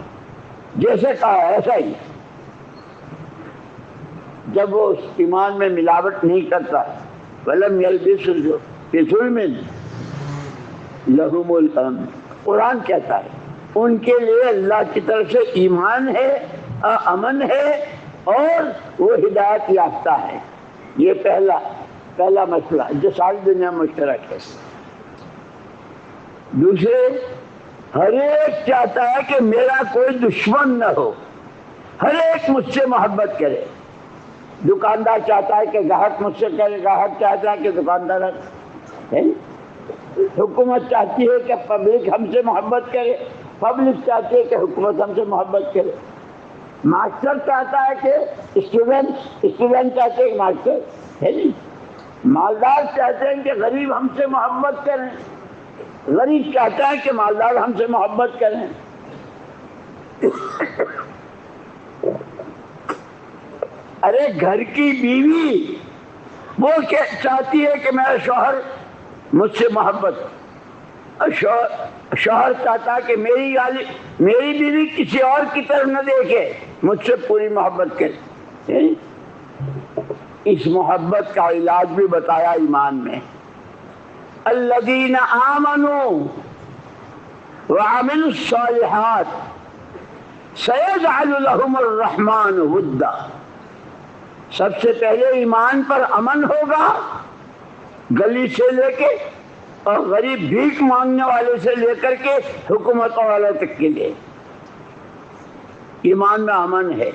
جیسے کہا ایسا ہی۔ جب وہ اس ایمان میں ملاوٹ نہیں کرتا، ولم یلبسوا بظلم لہم الامن، قرآن کہتا ہے ان کے لیے اللہ کی طرف سے ایمان ہے، امن ہے، اور وہ ہدایت یافتہ ہے۔ یہ پہلا مسئلہ جو ساری دنیا مشترک ہے۔ دوسرے، ہر ایک چاہتا ہے کہ میرا کوئی دشمن نہ ہو، ہر ایک مجھ سے محبت کرے۔ دکاندار چاہتا ہے کہ گاہک مجھ سے کرے، گاہک چاہتا ہے کہ دکاندار ہے۔ حکومت چاہتی ہے کہ پبلک ہم سے محبت کرے، پبلک چاہتی ہے کہ حکومت ہم سے محبت کرے۔ ماسٹر چاہتا ہے کہ اسٹوڈنٹ چاہتے ہیں کہ ماسٹر ہے نہیں۔ مالدار چاہتے ہیں کہ غریب ہم سے محبت کریں، غریب چاہتا ہے کہ مالدار ہم سے محبت کریں۔ ارے گھر کی بیوی وہ چاہتی ہے کہ میرا شوہر مجھ سے محبت، شوہر چاہتا ہے کہ میری بیوی کسی اور کی طرف نہ دیکھے، مجھ سے پوری محبت کرے۔ اس محبت کا علاج بھی بتایا ایمان میں۔ الذین آمنوا وعملوا الصالحات سیجعل لهم الرحمن ودا۔ سب سے پہلے ایمان پر امن ہوگا، گلی سے لے کے اور غریب بھیک مانگنے والے سے لے کر کے حکومتوں والے تک کے لیے ایمان میں امن ہے،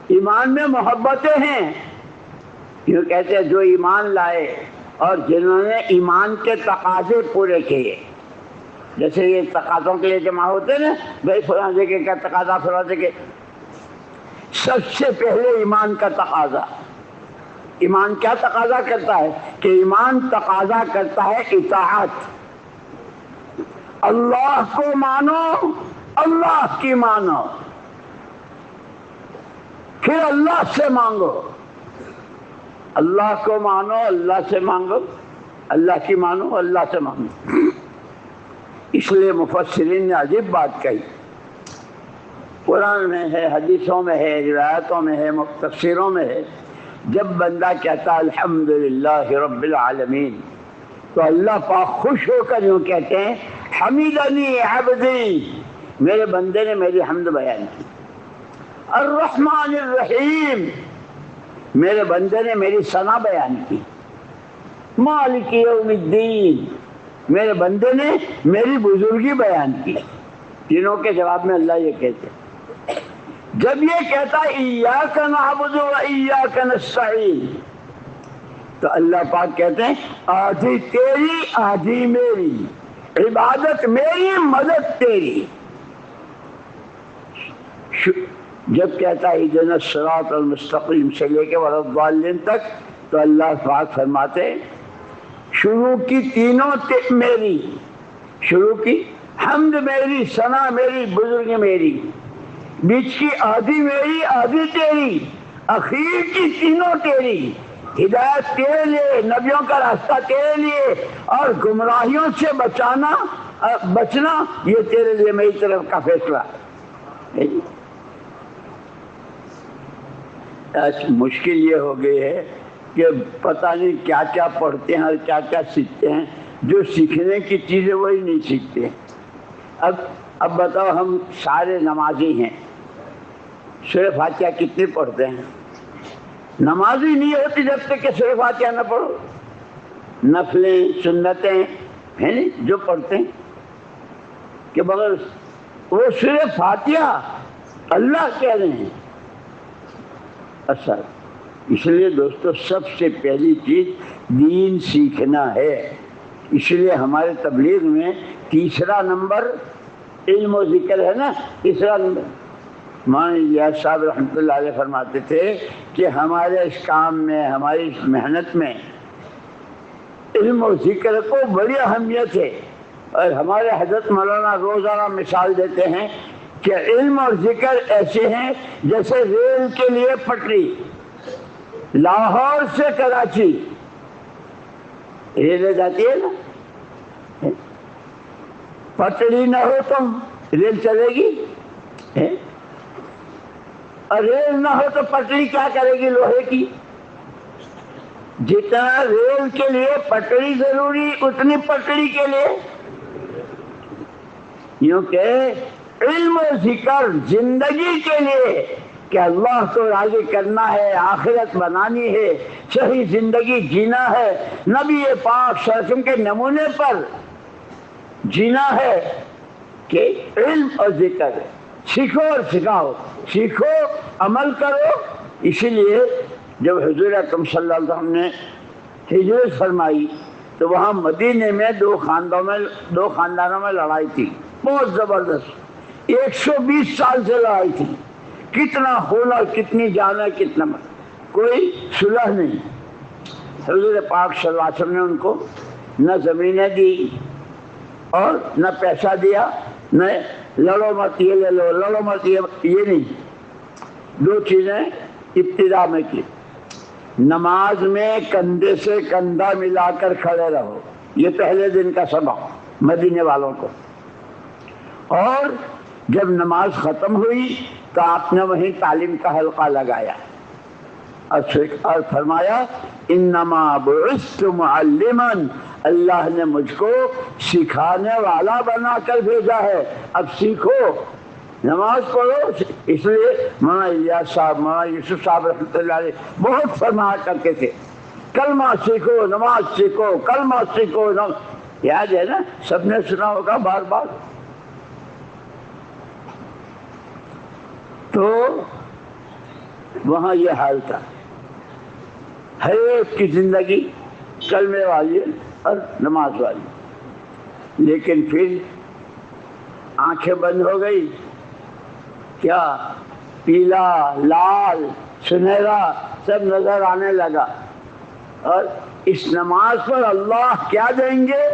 ایمان میں محبتیں ہیں۔ یہ کہتے ہیں جو ایمان لائے اور جنہوں نے ایمان کے تقاضے پورے کیے، جیسے یہ تقاضوں کے لیے جمع ہوتے ہیں نا، بھائی فلاں جگہ کا تقاضا، فلاں جگہ، سب سے پہلے ایمان کا تقاضا۔ ایمان کیا تقاضا کرتا ہے؟ کہ ایمان تقاضا کرتا ہے اطاعت۔ اللہ کو مانو، اللہ کی مانو، پھر اللہ سے مانگو۔ اللہ کو مانو اللہ سے مانگو، اللہ کی مانو اللہ سے مانگو۔ اس لیے مفسرین نے عجیب بات کہی، قرآن میں ہے، حدیثوں میں ہے، روایتوں میں ہے، تفسیروں میں ہے، جب بندہ کہتا الحمدللہ رب العالمین تو اللہ پاک خوش ہو کر یوں کہتے ہیں حمیدنی عبدی، میرے بندے نے میری حمد بیان کی۔ الرحمن الرحیم، میرے بندے نے میری ثنا بیان کی۔ مالک یوم الدین، میرے بندے نے میری بزرگی بیان کی۔ تینوں کے جواب میں اللہ یہ کہتے ہیں، جب یہ کہتا ایاک نعبد و ایاک نستعین تو اللہ پاک کہتے ہیں آدھی تیری آدھی میری، عبادت میری مدد تیری۔ جب کہتا ہے اہدنا الصراط المستقیم سے لے کے ولا الضالین تک تو اللہ پاک فرماتے ہیں شروع کی تینوں میری، شروع کی حمد میری، ثنا میری، بزرگی میری، بیچ کی آدھی میری آدھی تیری، اخیر کی تینوں تیری۔ ہدایت تیرے لیے، نبیوں کا راستہ تیرے لیے، اور گمراہیوں سے بچنا یہ تیرے لیے میری طرف کا فیصلہ ہے۔ آج مشکل یہ ہو گئی ہے کہ پتہ نہیں کیا کیا پڑھتے ہیں اور کیا کیا سیکھتے ہیں، جو سیکھنے کی چیزیں وہی نہیں سیکھتے۔ اب بتاؤ، ہم سارے نمازی ہیں، سورہ فاتحہ کتنی پڑھتے ہیں؟ نمازی نہیں ہوتی جب تک کہ سورہ فاتحہ نہ پڑھو۔ نفلیں سنتیں ہیں نہیں جو پڑھتے ہیں کہ بغیر وہ سورہ فاتحہ اللہ کہہ رہے ہیں اثر۔ اس لیے دوستو سب سے پہلی چیز دین سیکھنا ہے۔ اس لیے ہمارے تبلیغ میں تیسرا نمبر علم و ذکر ہے نا، تیسرا نمبر۔ مولانا الیاس صاحب رحمۃ اللہ علیہ فرماتے تھے کہ ہمارے اس کام میں، ہماری اس محنت میں علم و ذکر کو بڑی اہمیت ہے، اور ہمارے حضرت مولانا روزانہ مثال دیتے ہیں کہ علم اور ذکر ایسے ہیں جیسے ریل کے لیے پٹری، لاہور سے کراچی ریلیں جاتی ہے نا، پٹری نہ ہو تو ریل چلے گی، اور ریل نہ ہو تو پٹری کیا کرے گی لوہے کی۔ جتنا ریل کے لیے پٹری ضروری اتنی پٹری کے لیے، یوں کہ علم و ذکر زندگی کے لیے کہ اللہ کو راضی کرنا ہے، آخرت بنانی ہے، صحیح زندگی جینا ہے، نبی پاک صلی اللہ علیہ وسلم کے نمونے پر جینا ہے، کہ علم اور ذکر سیکھو اور سکھاؤ، سیکھو عمل کرو۔ اسی لیے جب حضور اکرم صلی اللہ علیہ وسلم نے ہجرت فرمائی تو وہاں مدینے میں دو خاندانوں میں لڑائی تھی بہت زبردست، 120 سال سے لڑائی تھی، کتنا خون اور کتنی جان ہے، کتنا کوئی صلح نہیں۔ حضور پاک صلی اللہ علیہ وسلم نے ان کو نہ زمینیں دی اور نہ پیسہ دیا، نہ لڑو مت یہ لے لو، لڑو مت یہ نہیں۔ دو چیزیں ابتدا میں کی، نماز میں کندھے سے کندھا ملا کر کھڑے رہو، یہ پہلے دن کا سبق مدینے والوں کو، اور جب نماز ختم ہوئی تو آپ نے وہیں تعلیم کا حلقہ لگایا اور فرمایا انما بعثت معلما، اللہ نے مجھ کو سکھانے والا بنا کر بھیجا ہے، اب سیکھو، نماز پڑھو۔ اس لیے مولانا الیاس صاحب، مولانا یوسف صاحب رحمۃ اللہ علیہ بہت فرمایا کرتے تھے کلمہ سیکھو، نماز سیکھو، کلمہ سیکھو۔ یاد ہے نا، سب نے سنا ہوگا بار بار۔ تو وہاں یہ حال تھا، ہر ایک کی زندگی کلمے والی اور نماز والی، لیکن پھر آنکھیں بند ہو گئی، کیا پیلا، لال، سنہرا سب نظر آنے لگا، اور اس نماز پر اللہ کیا دیں گے؟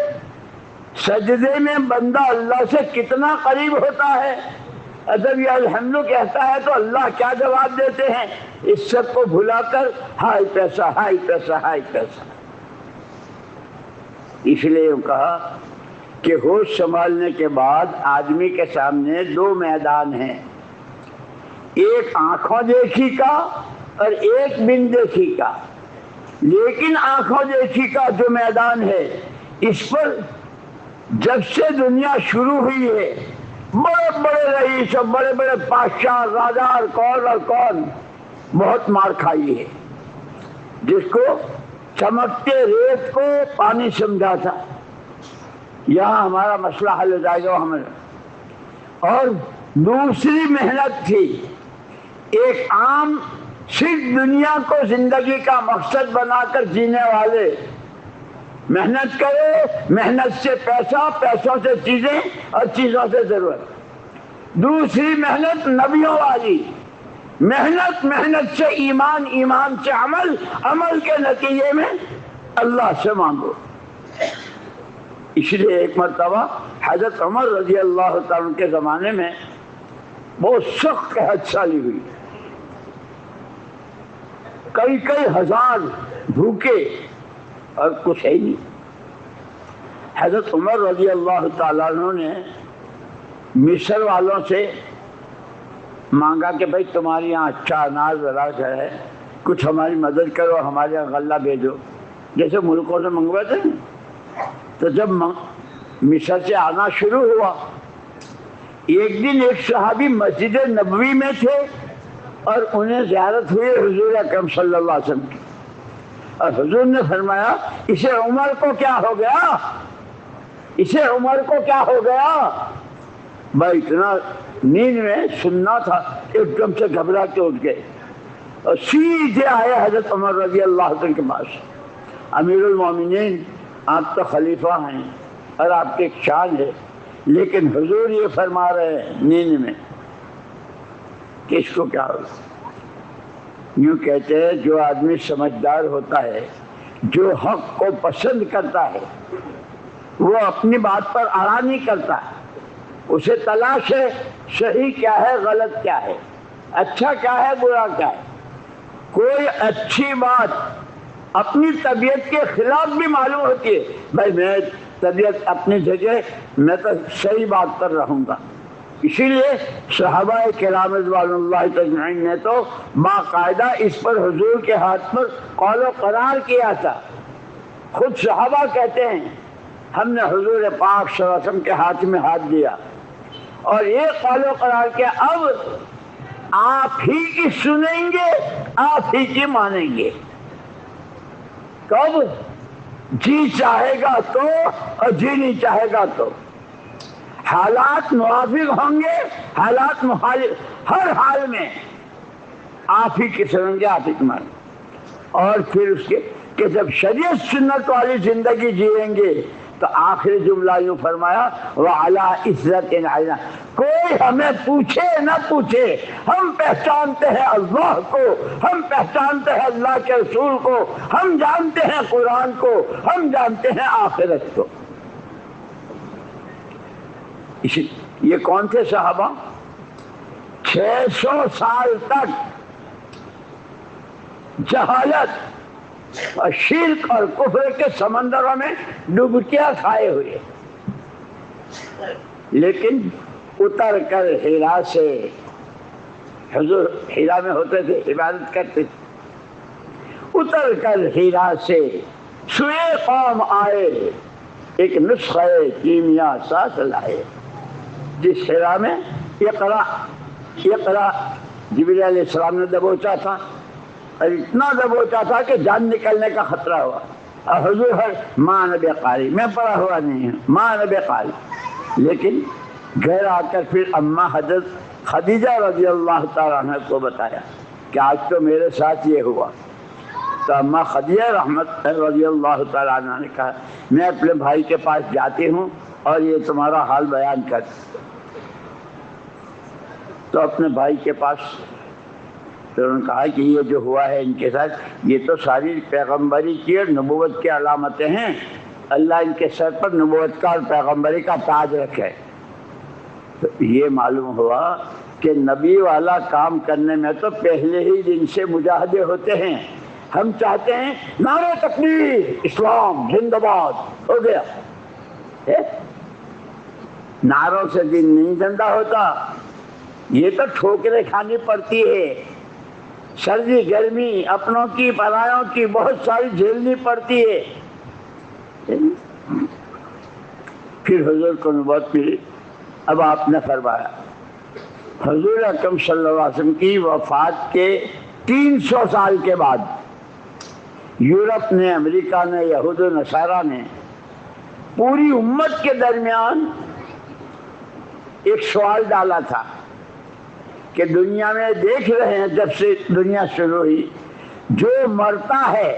سجدے میں بندہ اللہ سے کتنا قریب ہوتا ہے جب یہ الحمد کہتا ہے تو اللہ کیا جواب دیتے ہیں؟ اس سب کو بھلا کر ہائی پیسہ ہائی پیسہ ہائی پیسہ. اس لیے کہا کہ ہوش سنبھالنے کے بعد آدمی کے سامنے دو میدان ہیں، ایک آنکھوں دیکھی کا اور ایک بن دیکھی کا. لیکن آنکھوں دیکھی کا جو میدان ہے اس پر جب سے دنیا شروع ہوئی ہے بڑے بڑے رئیس اور بڑے بڑے بادشاہ رازدار کون اور کون بہت مار کھائی ہے. جس کو چمکتے ریت کو پانی سمجھا تھا، یہاں ہمارا مسئلہ حل ہو جائے گا ہمیں. اور دوسری محنت تھی، ایک عام صرف دنیا کو زندگی کا مقصد بنا کر جینے والے محنت کرے، محنت سے پیسہ، پیسوں سے چیزیں اور چیزوں سے ضرورت. دوسری محنت نبیوں والی محنت، محنت سے ایمان، ایمان سے عمل، عمل کے نتیجے میں اللہ سے مانگو. اس لیے ایک مرتبہ حضرت عمر رضی اللہ تعالیٰ کے زمانے میں بہت سخت قحط سالی ہوئی، کئی ہزار بھوکے اور کچھ ہے نہیں. حضرت عمر رضی اللہ تعالیٰ عنہ نے مصر والوں سے مانگا کہ بھائی تمہارے یہاں اچھا اناج وراث ہے، کچھ ہماری مدد کرو، ہمارے یہاں غلہ بھیجو، جیسے ملکوں سے منگواتے ہیں. تو جب مصر سے آنا شروع ہوا، ایک دن ایک صحابی مسجد نبوی میں تھے اور انہیں زیارت ہوئی حضور اکرم صلی اللہ علیہ وسلم کی، اور حضور نے فرمایا اسے عمر کو کیا ہو گیا، اسے عمر کو کیا ہو گیا. بھائی اتنا نیند میں سننا تھا، ایک دم سے گھبرا کے اٹھ گئے اور سیدھے آئے حضرت عمر رضی اللہ عنہ کے پاس. امیر المومنین، آپ تو خلیفہ ہیں اور آپ کی ایک شان ہے، لیکن حضور یہ فرما رہے ہیں نیند میں کہ اس کو کیا ہوگا. یوں کہتے ہیں جو آدمی سمجھدار ہوتا ہے، جو حق کو پسند کرتا ہے، وہ اپنی بات پر اڑا نہیں کرتا، اسے تلاش ہے صحیح کیا ہے، غلط کیا ہے، اچھا کیا ہے، برا کیا ہے. کوئی اچھی بات اپنی طبیعت کے خلاف بھی معلوم ہوتی ہے، بھائی میں طبیعت اپنی جگہ، میں تو صحیح بات پر رہوں گا. اسی لیے صحابہ کرام رضوان اللہ تجمعین نے تو باقاعدہ اس پر حضور کے ہاتھ پر قول و قرار کیا تھا. خود صحابہ کہتے ہیں ہم نے حضور پاک صلی اللہ علیہ وسلم کے ہاتھ میں ہاتھ دیا اور یہ قول و قرار کیا اب آپ ہی کی سنیں گے، آپ ہی کی مانیں گے. کب؟ جی چاہے گا تو اور جی نہیں چاہے گا تو. حالات موافق ہوں گے، حالات مخالف، ہر حال میں آپ ہی کی سنیں گے، آپ ہی کی مانیں گے. اور پھر اس کے کہ جب شریعت سنت والی زندگی جیئیں گے تو آخری جملہ یوں فرمایا وَعَلَىٰ عِزَّةٍ عَلَىٰ. کوئی ہمیں پوچھے نہ پوچھے، ہم پہچانتے ہیں اللہ کو، ہم پہچانتے ہیں اللہ کے رسول کو، ہم جانتے ہیں قرآن کو، ہم جانتے ہیں آخرت کو. یہ کون تھے صحابہ؟ 600 سال تک جہالت اور شرک اور کفر کے سمندروں میں ڈبکیاں کھائے ہوئے، لیکن اتر کر ہیرا سے، حضور ہیرا میں ہوتے تھے، عبادت کرتے تھے، اتر کر ہیرا سے سوئے قوم آئے، ایک نسخہ کیمیا ساتھ لائے. جس ہیرا میں اقرا جبریل علیہ السلام نے دبوچا تھا، اور اتنا دبوچا تھا کہ جان نکلنے کا خطرہ ہوا، اور حضور ہر ماں نبی قاری، میں پڑھا ہوا نہیں ہوں، ماں نبی قاری. لیکن گھر آ کر پھر اماں حضرت خدیجہ رضی اللہ تعالیٰ عنہ کو بتایا کہ آج تو میرے ساتھ یہ ہوا. تو اماں خدیجہ رحمت رضی اللہ تعالیٰ عنہ نے کہا میں اپنے بھائی کے پاس جاتی ہوں اور یہ تمہارا حال بیان کر. تو اپنے بھائی کے پاس تو انہوں نے کہا کہ یہ جو ہوا ہے ان کے ساتھ، یہ تو ساری پیغمبری کی اور نبوت کی علامتیں ہیں، اللہ ان کے سر پر نبوت کا اور پیغمبری کا تاج رکھے. تو یہ معلوم ہوا کہ نبی والا کام کرنے میں تو پہلے ہی دن سے مجاہدے ہوتے ہیں. ہم چاہتے ہیں نعرہ تکبیر اسلام زندہ باد ہو گیا. نعروں سے دن نہیں زندہ ہوتا، یہ تو ٹھوکریں کھانی پڑتی ہے، سردی گرمی اپنوں کی پرایوں کی بہت ساری جھیلنی پڑتی ہے. پھر حضور کو نبوت ملی. اب آپ نے فرمایا حضور اکرم صلی اللہ علیہ وسلم کی وفات کے 300 سال کے بعد یورپ نے، امریکہ نے، یہود و نصارہ نے پوری امت کے درمیان ایک سوال ڈالا تھا کہ دنیا میں دیکھ رہے ہیں جب سے دنیا شروع ہوئی، جو مرتا ہے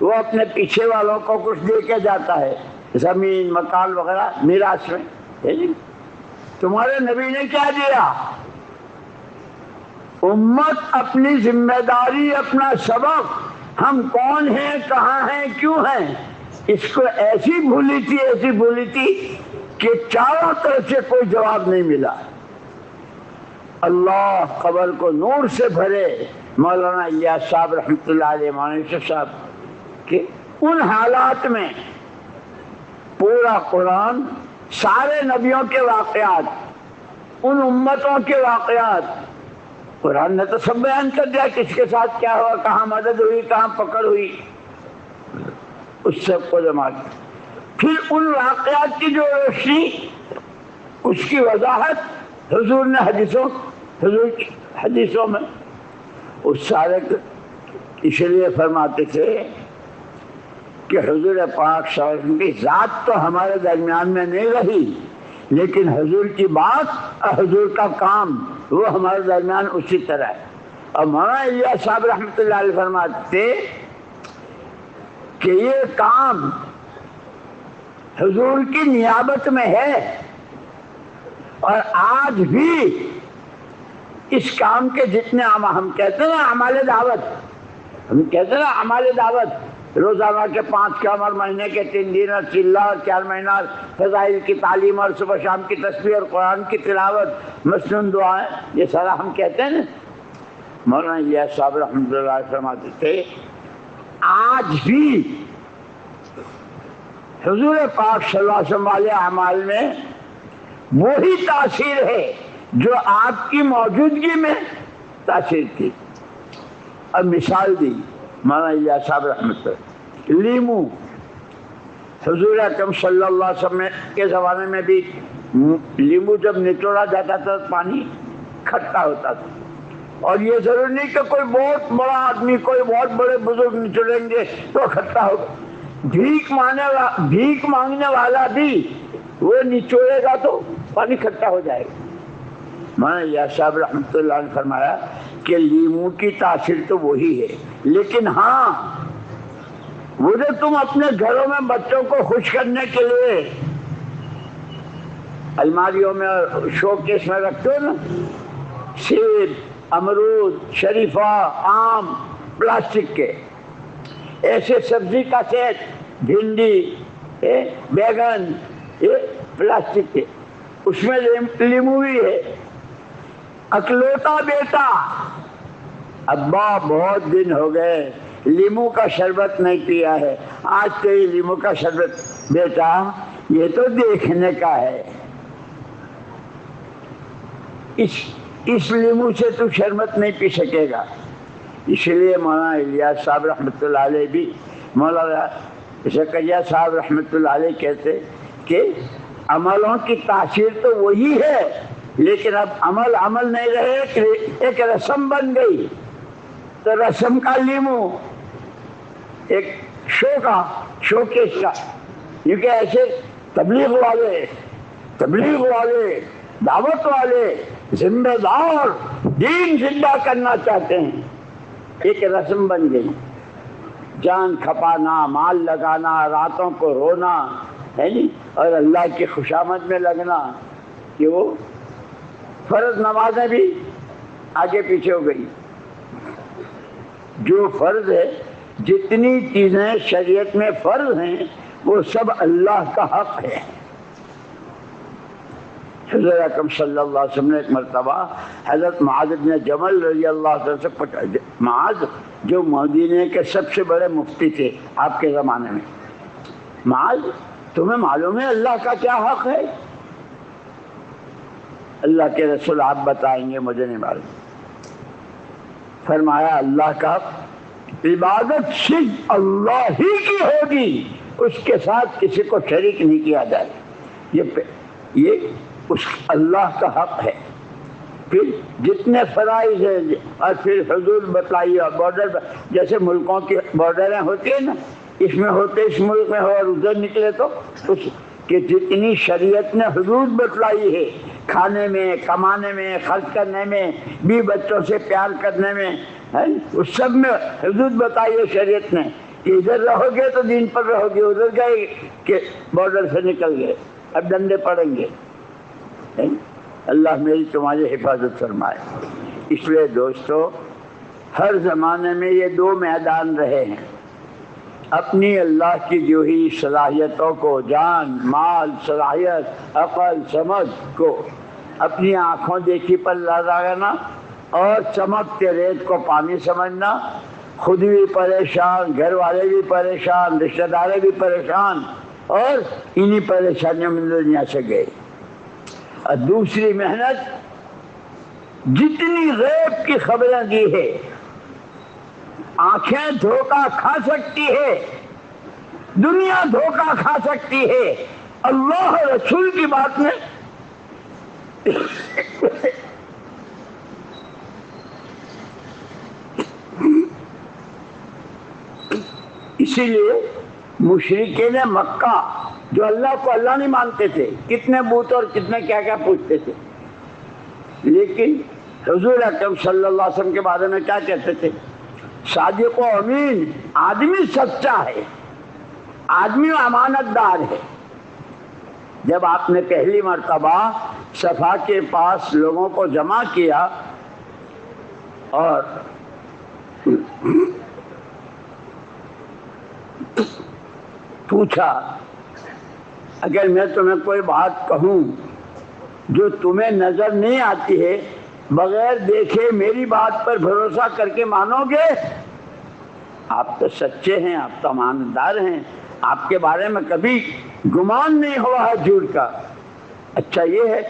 وہ اپنے پیچھے والوں کو کچھ دے کے جاتا ہے، زمین مکان وغیرہ میراث میں. تمہارے نبی نے کیا دیا؟ امت اپنی ذمہ داری، اپنا سبق، ہم کون ہیں، کہاں ہیں، کیوں ہیں، اس کو ایسی بھولی تھی کہ چاروں طرف سے کوئی جواب نہیں ملا. اللہ قبر کو نور سے بھرے. مولانا الیاس صاحب رحمۃ اللہ علیہ، مولانا یوسف صاحب کہ ان حالات میں پورا قرآن، سارے نبیوں کے واقعات، ان امتوں کے واقعات، قرآن نے تو سب بیان کر دیا کس کے ساتھ کیا ہوا، کہاں مدد ہوئی، کہاں پکڑ ہوئی، اس سب کو جمع کیا. پھر ان واقعات کی جو روشنی، اس کی وضاحت حضور نے حدیثوں میں اس سارے، اس لیے فرماتے تھے کہ حضور پاک صلی اللہ علیہ وسلم کی ذات تو ہمارے درمیان میں نہیں رہی، لیکن حضور کی بات اور حضور کا کام وہ ہمارے درمیان اسی طرح ہے. اور مولانا الیاس صاحب رحمۃ اللہ علیہ فرماتے تھے کہ یہ کام حضور کی نیابت میں ہے، اور آج بھی اس کام کے جتنے ہم کہتے ہیں نا اعمال دعوت، ہم کہتے ہیں نا اعمال دعوت، روزانہ کے 5 کام اور مہینے کے 3 دن اور چلہ اور 4 مہینہ، فضائل کی تعلیم اور صبح شام کی تسبیح اور قرآن کی تلاوت، مسنون دعائیں، یہ سارا ہم کہتے ہیں نا. مولانا الیاس صاحب رحمۃ اللہ علیہ فرماتے تھے آج بھی حضور پاک صلی اللہ علیہ وسلم والے اعمال میں وہی تاثیر ہے جو آپ کی موجودگی میں تاثیر تھی. اب مثال دی مولانا الیاس صاحب رحمۃ اللہ. لیمو، حضور اکرم صلی اللہ علیہ وسلم کے زمانے میں بھی لیمو جب نچوڑا جاتا تھا پانی کھٹا ہوتا تھا، اور یہ ضروری نہیں کہ کوئی بہت بڑا آدمی، کوئی بہت بڑے بزرگ نچوڑیں گے تو کھٹا ہوگا. بھیک مانگنے والا بھی وہ نچوڑے گا تو پانی کھٹا ہو جائے گا. مولانا الیاس صاحب رحمۃ اللہ نے فرمایا کہ لیمو کی تاثیر تو وہی ہے، لیکن ہاں وہ جو تم اپنے گھروں میں بچوں کو خوش کرنے کے لیے الماریوں میں اور شو کیس میں رکھتے ہو نا، سیب، امرود، شریفہ، آم، پلاسٹک کے، ایسے سبزی کا سیٹ، بھنڈی، بیگن، یہ پلاسٹک کے، اس میں لیمو بھی ہے. اکلوتا بیٹا، ابا بہت دن ہو گئے لیمو کا شربت نہیں پیا ہے، آج تو یہ لیمو کا شربت، بیٹا یہ تو دیکھنے کا ہے، اس لیمو سے تو شربت نہیں پی سکے گا. اس لیے مولانا الیاس صاحب رحمۃ اللہ علیہ بھی، مولانا زکریا صاحب رحمۃ اللہ علیہ کہتے کہ عملوں کی تاثیر تو وہی ہے، لیکن اب عمل نہیں رہے، ایک رسم بن گئی. تو رسم کا لیمو، ایک شو کیس کا، کیونکہ ایسے تبلیغ والے دعوت والے ذمہ دار دین زندہ کرنا چاہتے ہیں، ایک رسم بن گئی. جان کھپانا، مال لگانا، راتوں کو رونا ہے نہیں، اور اللہ کی خوشامد میں لگنا، کہ وہ فرض نمازیں بھی آگے پیچھے ہو گئی. جو فرض ہے، جتنی چیزیں شریعت میں فرض ہیں وہ سب اللہ کا حق ہے. حضرت اکرم صلی اللہ علیہ وسلم نے ایک مرتبہ حضرت معاذ بن جبل رضی اللہ عنہ سے پوچھا، معاذ جو مدینے کے سب سے بڑے مفتی تھے آپ کے زمانے میں، معاذ تمہیں معلوم ہے اللہ کا کیا حق ہے؟ اللہ کے رسول آپ بتائیں گے، مجھے نہیں معلوم۔ فرمایا اللہ کا حق عبادت صرف اللہ ہی کی ہوگی، اس کے ساتھ کسی کو شریک نہیں کیا جائے، یہ اس اللہ کا حق ہے۔ پھر جتنے فرائض ہیں اور پھر حدود بتلائیے، اور بارڈر جیسے ملکوں کی بارڈریں ہوتی ہیں نا، اس میں ہوتے اس ملک میں ہو اور ادھر نکلے تو اس کہ جتنی شریعت نے حدود بتلائی ہے، کھانے میں، کمانے میں، خرچ کرنے میں، بھی بچوں سے پیار کرنے میں، اس سب میں حدود بتائی ہے شریعت نے کہ ادھر رہو گے تو دین پر رہو گے، ادھر گئے کہ بارڈر سے نکل گئے اب ڈنڈے پڑیں گے۔ اللہ میری تمہاری حفاظت فرمائے۔ اس لیے دوستو، ہر زمانے میں یہ دو میدان رہے ہیں، اپنی اللہ کی دی ہوئی صلاحیتوں کو، جان، مال، صلاحیت، عقل، سمجھ کو اپنی آنکھوں دیکھی پر لگانا اور چمکتے ریت کو پانی سمجھنا، خود بھی پریشان، گھر والے بھی پریشان، رشتہ دارے بھی پریشان، اور انہی پریشانیوں میں دنیا سے گئے۔ اور دوسری محنت، جتنی غیب کی خبریں دی ہے، آنکھیں دھوکہ کھا سکتی ہے، دنیا دھوکہ کھا سکتی ہے، اللہ رسول کی بات میں اسی لیے مشرکین مکہ جو اللہ کو اللہ نہیں مانتے تھے، کتنے بت اور کتنے کیا کیا پوچھتے تھے، لیکن حضور اکرم صلی اللہ علیہ وسلم کے بارے میں کیا کہتے تھے؟ صادق و امین، آدمی سچا ہے، آدمی امانت دار ہے۔ جب آپ نے پہلی مرتبہ صفا کے پاس لوگوں کو جمع کیا اور پوچھا اگر میں تمہیں کوئی بات کہوں جو تمہیں نظر نہیں آتی ہے، بغیر دیکھے میری بات پر بھروسہ کر کے مانو گے؟ آپ تو سچے ہیں، آپ تو امانت دار ہیں، آپ کے بارے میں کبھی گمان نہیں ہوا ہے جھوٹ کا۔ اچھا یہ ہے،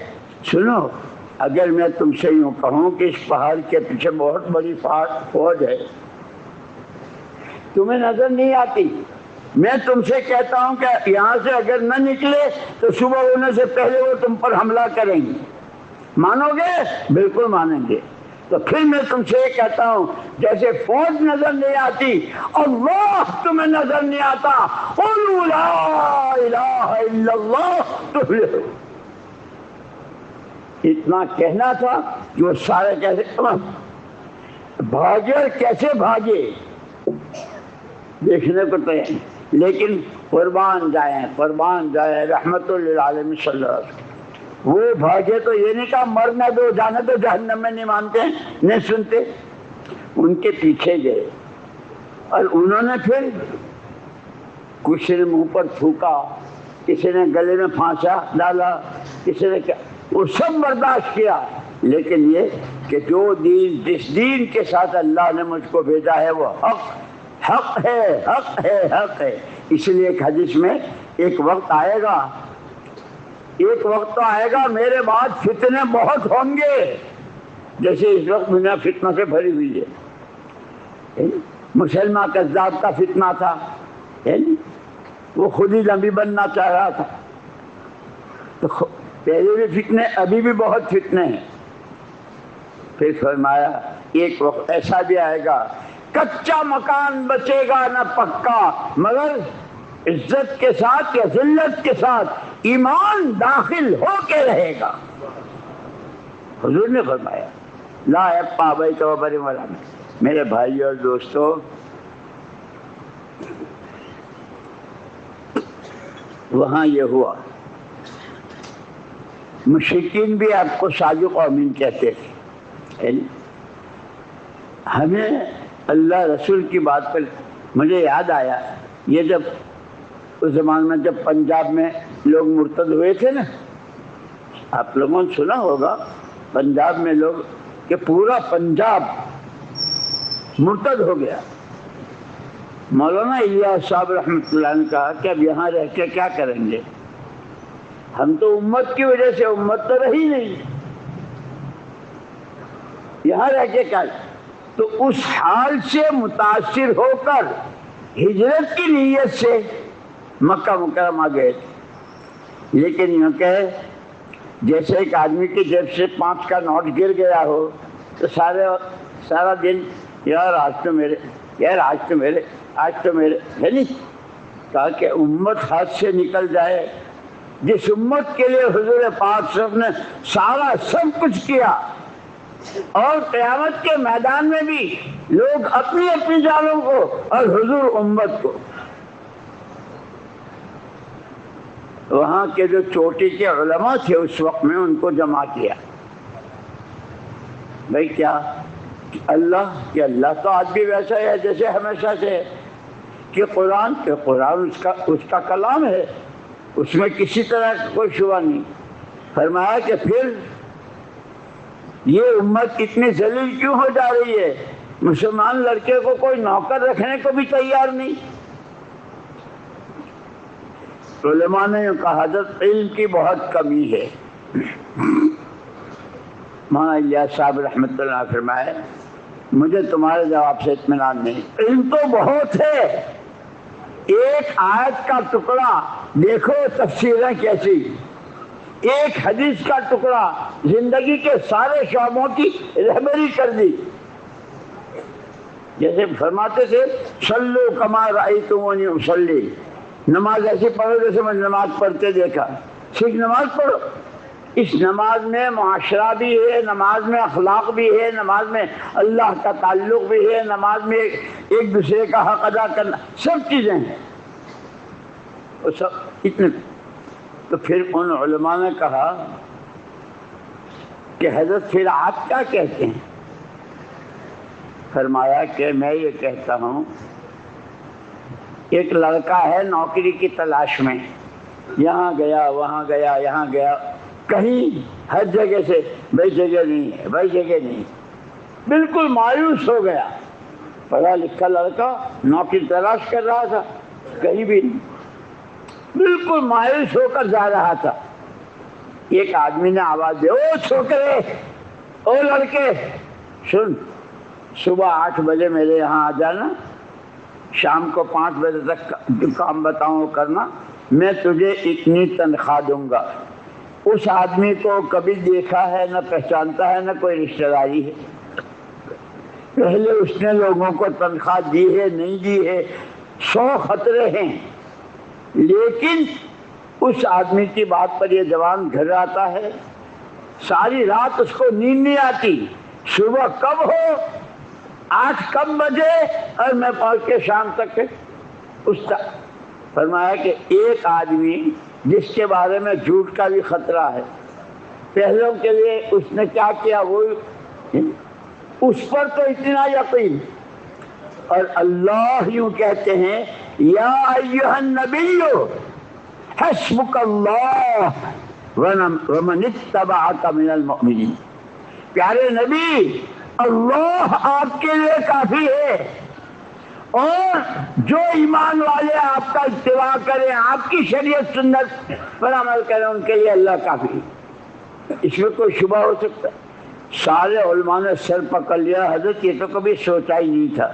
سنو، اگر میں تم سے یوں کہوں کہ اس پہاڑ کے پیچھے بہت بڑی فوج ہے، تمہیں نظر نہیں آتی، میں تم سے کہتا ہوں کہ یہاں سے اگر نہ نکلے تو صبح ہونے سے پہلے وہ تم پر حملہ کریں گے، مانو گے؟ بالکل مانیں گے۔ تو پھر میں تم سے یہ کہتا ہوں، جیسے فوج نظر نہیں آتی، اللہ تمہیں نظر نہیں آتا، قولوا لا الہ الا اللہ تفلحوا۔ اتنا کہنا تھا کہ وہ سارے کیسے بھاگے، اور کیسے بھاگے دیکھنے کو تو ہے، لیکن قربان جائیں رحمت للعالمین صلی اللہ علیہ وسلم، وہ بھاگے تو یہ نہیں کہا مرنے دو، جانے دو جہنم میں، نہیں مانتے، نہیں سنتے، ان کے پیچھے گئے، اور انہوں نے پھر کسی نے منہ پر تھوکا، کسی نے گلے میں پھانسا ڈالا، کسی نے کیا، وہ سب برداشت کیا، لیکن یہ کہ جو دین، جس دین کے ساتھ اللہ نے مجھ کو بھیجا ہے وہ حق ہے۔ اس لیے ایک حدیث میں ایک وقت آئے گا میرے بعد فتنے بہت ہوں گے، جیسے اس وقت دنیا فتنہ سے بھری ہوئی ہے۔ مسلمان کذاب کا فتنہ تھا، وہ خود ہی نبی بننا چاہ رہا تھا، تو پہلے بھی فتنے، ابھی بھی بہت فتنے ہیں۔ پھر فرمایا ایک وقت ایسا بھی آئے گا، کچا مکان بچے گا نہ پکا، مگر عزت کے ساتھ یا ذلت کے ساتھ ایمان داخل ہو کے رہے گا۔ حضور نے فرمایا لا یبقى بیت وبر ولا میں۔ میرے بھائی اور دوستو، وہاں یہ ہوا، مشرکین بھی آپ کو صادق و امین کہتے تھے۔ ہمیں اللہ رسول کی بات پر مجھے یاد آیا، یہ جب اس زمانے میں جب پنجاب میں لوگ مرتد ہوئے تھے نا، آپ لوگوں نے سنا ہوگا پنجاب میں لوگ کہ پورا پنجاب مرتد ہو گیا. مولانا الیاس صاحب رحمۃ اللہ نے کہا کہ اب یہاں رہ کے کیا کریں گے, ہم تو امت کی وجہ سے, امت تو رہی نہیں, یہاں رہ کے کیا. تو اس حال سے متاثر ہو کر ہجرت کی نیت سے مکہ مکرمہ گئے تھے. لیکن یوں کہ جیسے ایک آدمی کی جیب سے 5 کا نوٹ گر گیا ہو تو سارا دن یار آج تو میرے, یار آج تو میرے, آج تو میرے, ہے نہیں. کہا کہ امت ہاتھ سے نکل جائے, جس امت کے لیے حضور پاک صاحب نے سارا سب کچھ کیا, اور قیامت کے میدان میں بھی لوگ اپنی اپنی جانوں کو اور حضور امت کو. وہاں کے جو چوٹی کے علماء تھے اس وقت میں ان کو جمع کیا. بھائی کیا اللہ تو آج بھی ویسا ہے جیسے ہمیشہ سے ہے کہ قرآن اس کا کلام ہے, اس میں کسی طرح کا کوئی شبہ نہیں. فرمایا کہ پھر یہ امت اتنی ذلیل کیوں ہو جا رہی ہے, مسلمان لڑکے کو کوئی نوکر رکھنے کو بھی تیار نہیں. علماء نے کہا حضرت علم کی بہت کمی ہے. مولانا الیاس صاحب رحمۃ اللہ فرمائے مجھے تمہارے جواب سے اطمینان نہیں, علم تو بہت ہے. ایک آیت کا ٹکڑا دیکھو تفسیریں کیسی, ایک حدیث کا ٹکڑا زندگی کے سارے شعبوں کی رہبری کر دی. جیسے فرماتے تھے صلو کما رأیتمونی اصلی, نماز ایسی پڑھو جیسے میں نماز پڑھتے دیکھا. صرف نماز پڑھو, اس نماز میں معاشرہ بھی ہے, نماز میں اخلاق بھی ہے, نماز میں اللہ کا تعلق بھی ہے, نماز میں ایک دوسرے کا حق ادا کرنا, سب چیزیں ہیں. وہ سب اتنے. تو پھر ان علماء نے کہا کہ حضرت پھر آپ کیا کہتے ہیں؟ فرمایا کہ میں یہ کہتا ہوں ایک لڑکا ہے نوکری کی تلاش میں, یہاں گیا وہاں گیا یہاں گیا, کہیں ہر جگہ سے بھائی جگہ نہیں ہے, بھائی جگہ نہیں, بالکل مایوس ہو گیا. پڑھا لکھا لڑکا نوکری تلاش کر رہا تھا, کہیں بھی نہیں, بالکل مایوس ہو کر جا رہا تھا. ایک آدمی نے آواز دی, او چھوکرے, او لڑکے, سن, صبح 8 بجے میرے یہاں آ جانا, شام کو 5 بجے تک جو کام بتاؤں کرنا, میں تجھے اتنی تنخواہ دوں گا. اس آدمی کو کبھی دیکھا ہے نہ پہچانتا ہے نہ کوئی رشتہ داری ہے. پہلے اس نے لوگوں کو تنخواہ دی ہے نہیں دی ہے, 100 خطرے ہیں, لیکن اس آدمی کی بات پر یہ جوان گھر آتا ہے. ساری رات اس کو نیند نہیں آتی, صبح کب ہو, 8 کب بجے, اور میں پہنچ کے شام تک فرمایا کہ ایک آدمی جس کے بارے میں جھوٹ کا بھی خطرہ ہے, پہلوں کے لیے اس نے کیا کیا, وہ اس پر تو اتنا یقین. اور اللہ یوں کہتے ہیں یا ایھا النبی حسبک اللہ ومن اتبعک من المؤمنین. پیارے نبی, اللہ آپ کے لیے کافی ہے, اور جو ایمان والے آپ کا اتباع کریں, آپ کی شریعت سنت پر عمل کریں, ان کے لیے اللہ کافی ہے. اس میں کوئی شبہ ہو سکتا ہے؟ سارے علماء نے سر پکڑ لیا, حضرت یہ تو کبھی سوچا ہی نہیں تھا.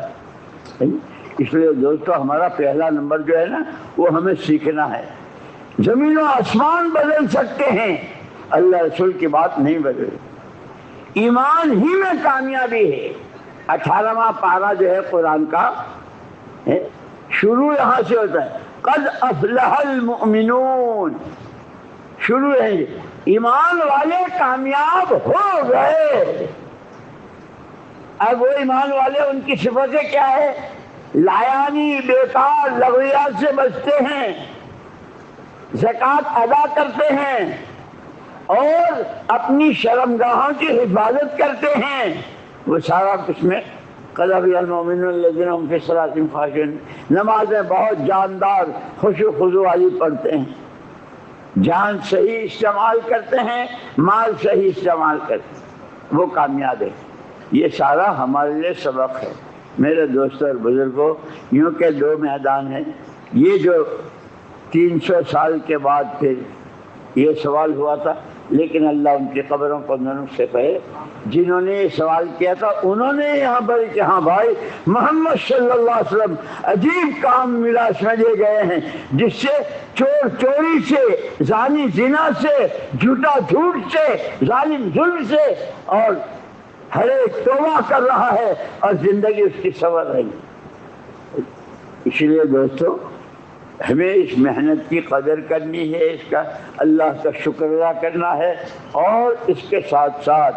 اس لیے دوستو ہمارا پہلا نمبر جو ہے نا وہ ہمیں سیکھنا ہے. زمین و آسمان بدل سکتے ہیں, اللہ رسول کی بات نہیں بدلے. ایمان ہی میں کامیابی ہے. 18واں پارہ جو ہے قرآن کا شروع یہاں سے ہوتا ہے, قد افلح المؤمنون, شروع ہے ایمان والے کامیاب ہو گئے. اب وہ ایمان والے, ان کی صفتیں کیا ہے؟ لایانی بیکار لغویات سے بچتے ہیں, زکوٰۃ ادا کرتے ہیں, اور اپنی شرمگاہوں کی حفاظت کرتے ہیں. وہ سارا کچھ میں قد افلح المؤمنون الذین هم فی صلاتہم خاشعون. نمازیں بہت جاندار خوشو خضوع والی پڑھتے ہیں. جان صحیح استعمال کرتے ہیں، مال صحیح استعمال کرتے ہیں، وہ کامیاب ہے۔ یہ سارا ہمارے لیے سبق ہے۔ میرے دوستوں اور بزرگوں، یوں کہ دو میدان ہیں۔ یہ جو 300 سال کے بعد پھر یہ سوال ہوا تھا، لیکن اللہ ان کی قبروں کو نور سے پائے۔ جنہوں نے یہ سوال کیا تھا انہوں نے یہاں پر کہ ہاں بھائی محمد صلی اللہ علیہ وسلم عجیب کام میراث میں لے گئے ہیں، جس سے چور چوری سے، زانی زنا سے، جھوٹا جھوٹ سے، ظالم ظلم سے، اور ہر ایک توبہ کر رہا ہے اور زندگی اس کی سنور رہی۔ اس لیے دوستو ہمیں اس محنت کی قدر کرنی ہے، اس کا اللہ کا شکر ادا کرنا ہے، اور اس کے ساتھ ساتھ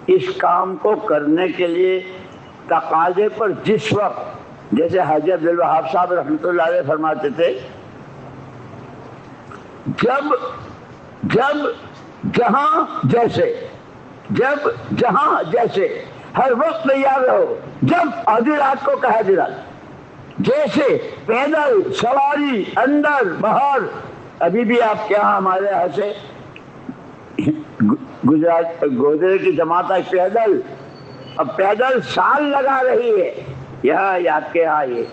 اس کام کو کرنے کے لیے تقاضے پر جس وقت، جیسے حاجی عبد الوہاب صاحب رحمۃ اللہ علیہ فرماتے تھے، جب جہاں جیسے ہر وقت تیار رہو، جب آدھی رات کو کہا آدھی رات، جیسے پیدل سواری اندر باہر۔ ابھی بھی آپ کے یہاں ہمارے یہاں سے گجرات گودرے کی جماعت ہے پیدل، اب پیدل سال لگا رہی ہے یہاں آپ کے یہاں، یہ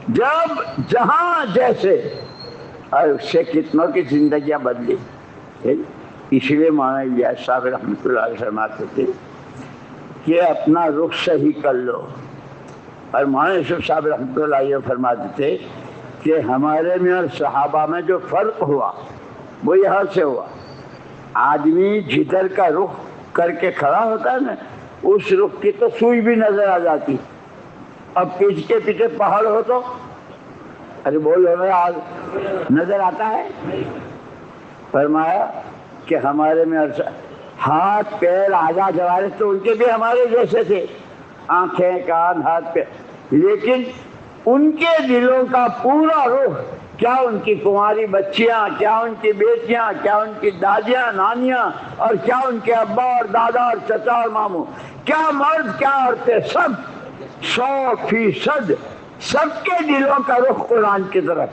جب جہاں جیسے، اور اس سے کتنوں کی زندگیاں بدلی۔ اس لیے مولانا الیاس صاحب رحمۃ اللہ علیہ فرماتے تھے کہ اپنا رخ صحیح کر لو، اور مولانا یوسف صاحب رحمۃ اللہ علیہ فرماتے تھے کہ ہمارے میں اور صحابہ میں جو فرق ہوا وہ یہاں سے ہوا۔ آدمی جدھر کا رخ کر کے کھڑا ہوتا ہے نا، اس رخ کی تو سوئی بھی نظر آ جاتی، اب پیچھے کے پیچھے پہاڑ ہو تو ارے بول رہے آج نظر آتا ہے۔ فرمایا کہ ہمارے میں ہاتھ پیر اعضاء جوارح تو ان کے بھی ہمارے جیسے تھے، آنکھیں کان ہاتھ پیر، لیکن ان کے دلوں کا پورا رخ، کیا ان کی کنواری بچیاں، کیا ان کی بیٹیاں، کیا ان کی دادیاں نانیاں، اور کیا ان کے ابا اور دادا اور چچا اور ماموں، کیا مرد کیا عورتیں، سب 100% سب کے دلوں کا رخ قرآن کی طرف۔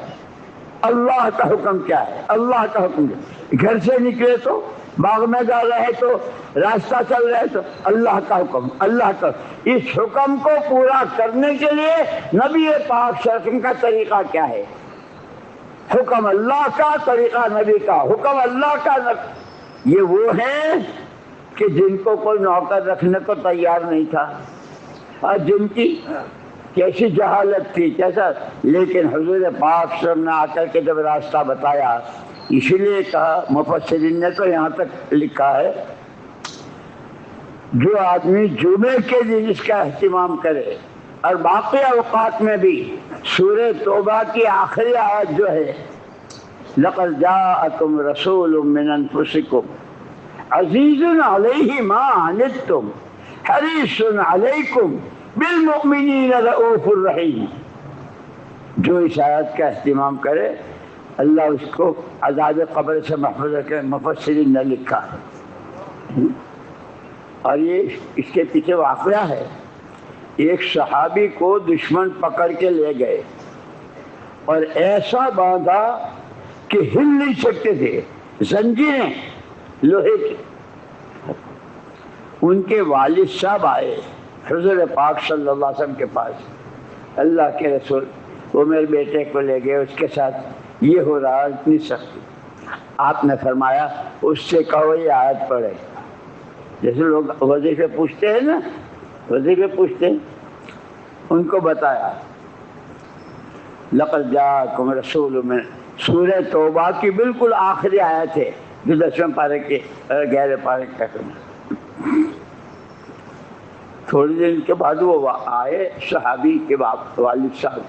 اللہ کا حکم کیا ہے؟ اللہ کا حکم کیا ہے؟ گھر سے نکلے تو، باغ میں جا رہے تو، راستہ چل رہے تو، اللہ کا حکم، اللہ کا۔ اس حکم کو پورا کرنے کے لیے نبی پاک صلی اللہ علیہ وسلم کا طریقہ کیا ہے؟ حکم اللہ کا، طریقہ نبی کا، حکم اللہ کا یہ وہ ہیں کہ جن کو کوئی نوکر رکھنے کو تیار نہیں تھا، اور جن کی کیسی جہالت تھی، کیسا، لیکن حضور پاک صلی اللہ علیہ وسلم نے آ کر کے جب راستہ بتایا، اسی لیے کہا، مفسرین نے تو یہاں تک لکھا ہے، جو آدمی جمعے کے دن اس کا اہتمام کرے اور باقی اوقات میں بھی، سورہ توبہ کی آخری آیت جو ہے، لَقَدْ جَاءَكُمْ رَسُولٌ مِّنْ أَنفُسِكُمْ عَزِيزٌ عَلَيْهِ مَا عَنِتُّمْ حَرِيصٌ عَلَيْكُمْ بِالْمُؤْمِنِينَ رَءُوفٌ رَحِيمٌ۔ جو اس آیت کا اہتمام کرے اللہ اس کو عذاب قبر سے محفوظ رکھے، مفسرین نے لکھا۔ اور یہ اس کے پیچھے واقعہ ہے، ایک صحابی کو دشمن پکڑ کے لے گئے اور ایسا باندھا کہ ہل نہیں سکتے تھے، زنجیریں لوہے کی۔ ان کے والد صاحب آئے حضور پاک صلی اللہ علیہ وسلم کے پاس، اللہ کے رسول وہ میرے بیٹے کو لے گئے، اس کے ساتھ یہ ہو رہا، اتنی سختی۔ آپ نے فرمایا اس سے کہو یہ آیت پڑھے، جیسے لوگ وظیفے پوچھتے ہیں نا، وظیفے پوچھتے ہیں، ان کو بتایا لَقَدْ جَاءَكُمْ رَسُولٌ مِّنْ، سورہ توبہ کی بالکل آخری آیت ہے جو 10ویں پارے کے 11 پارے کا کرنا۔ تھوڑی دن کے بعد وہ آئے صحابی کے باپ والد صاحب،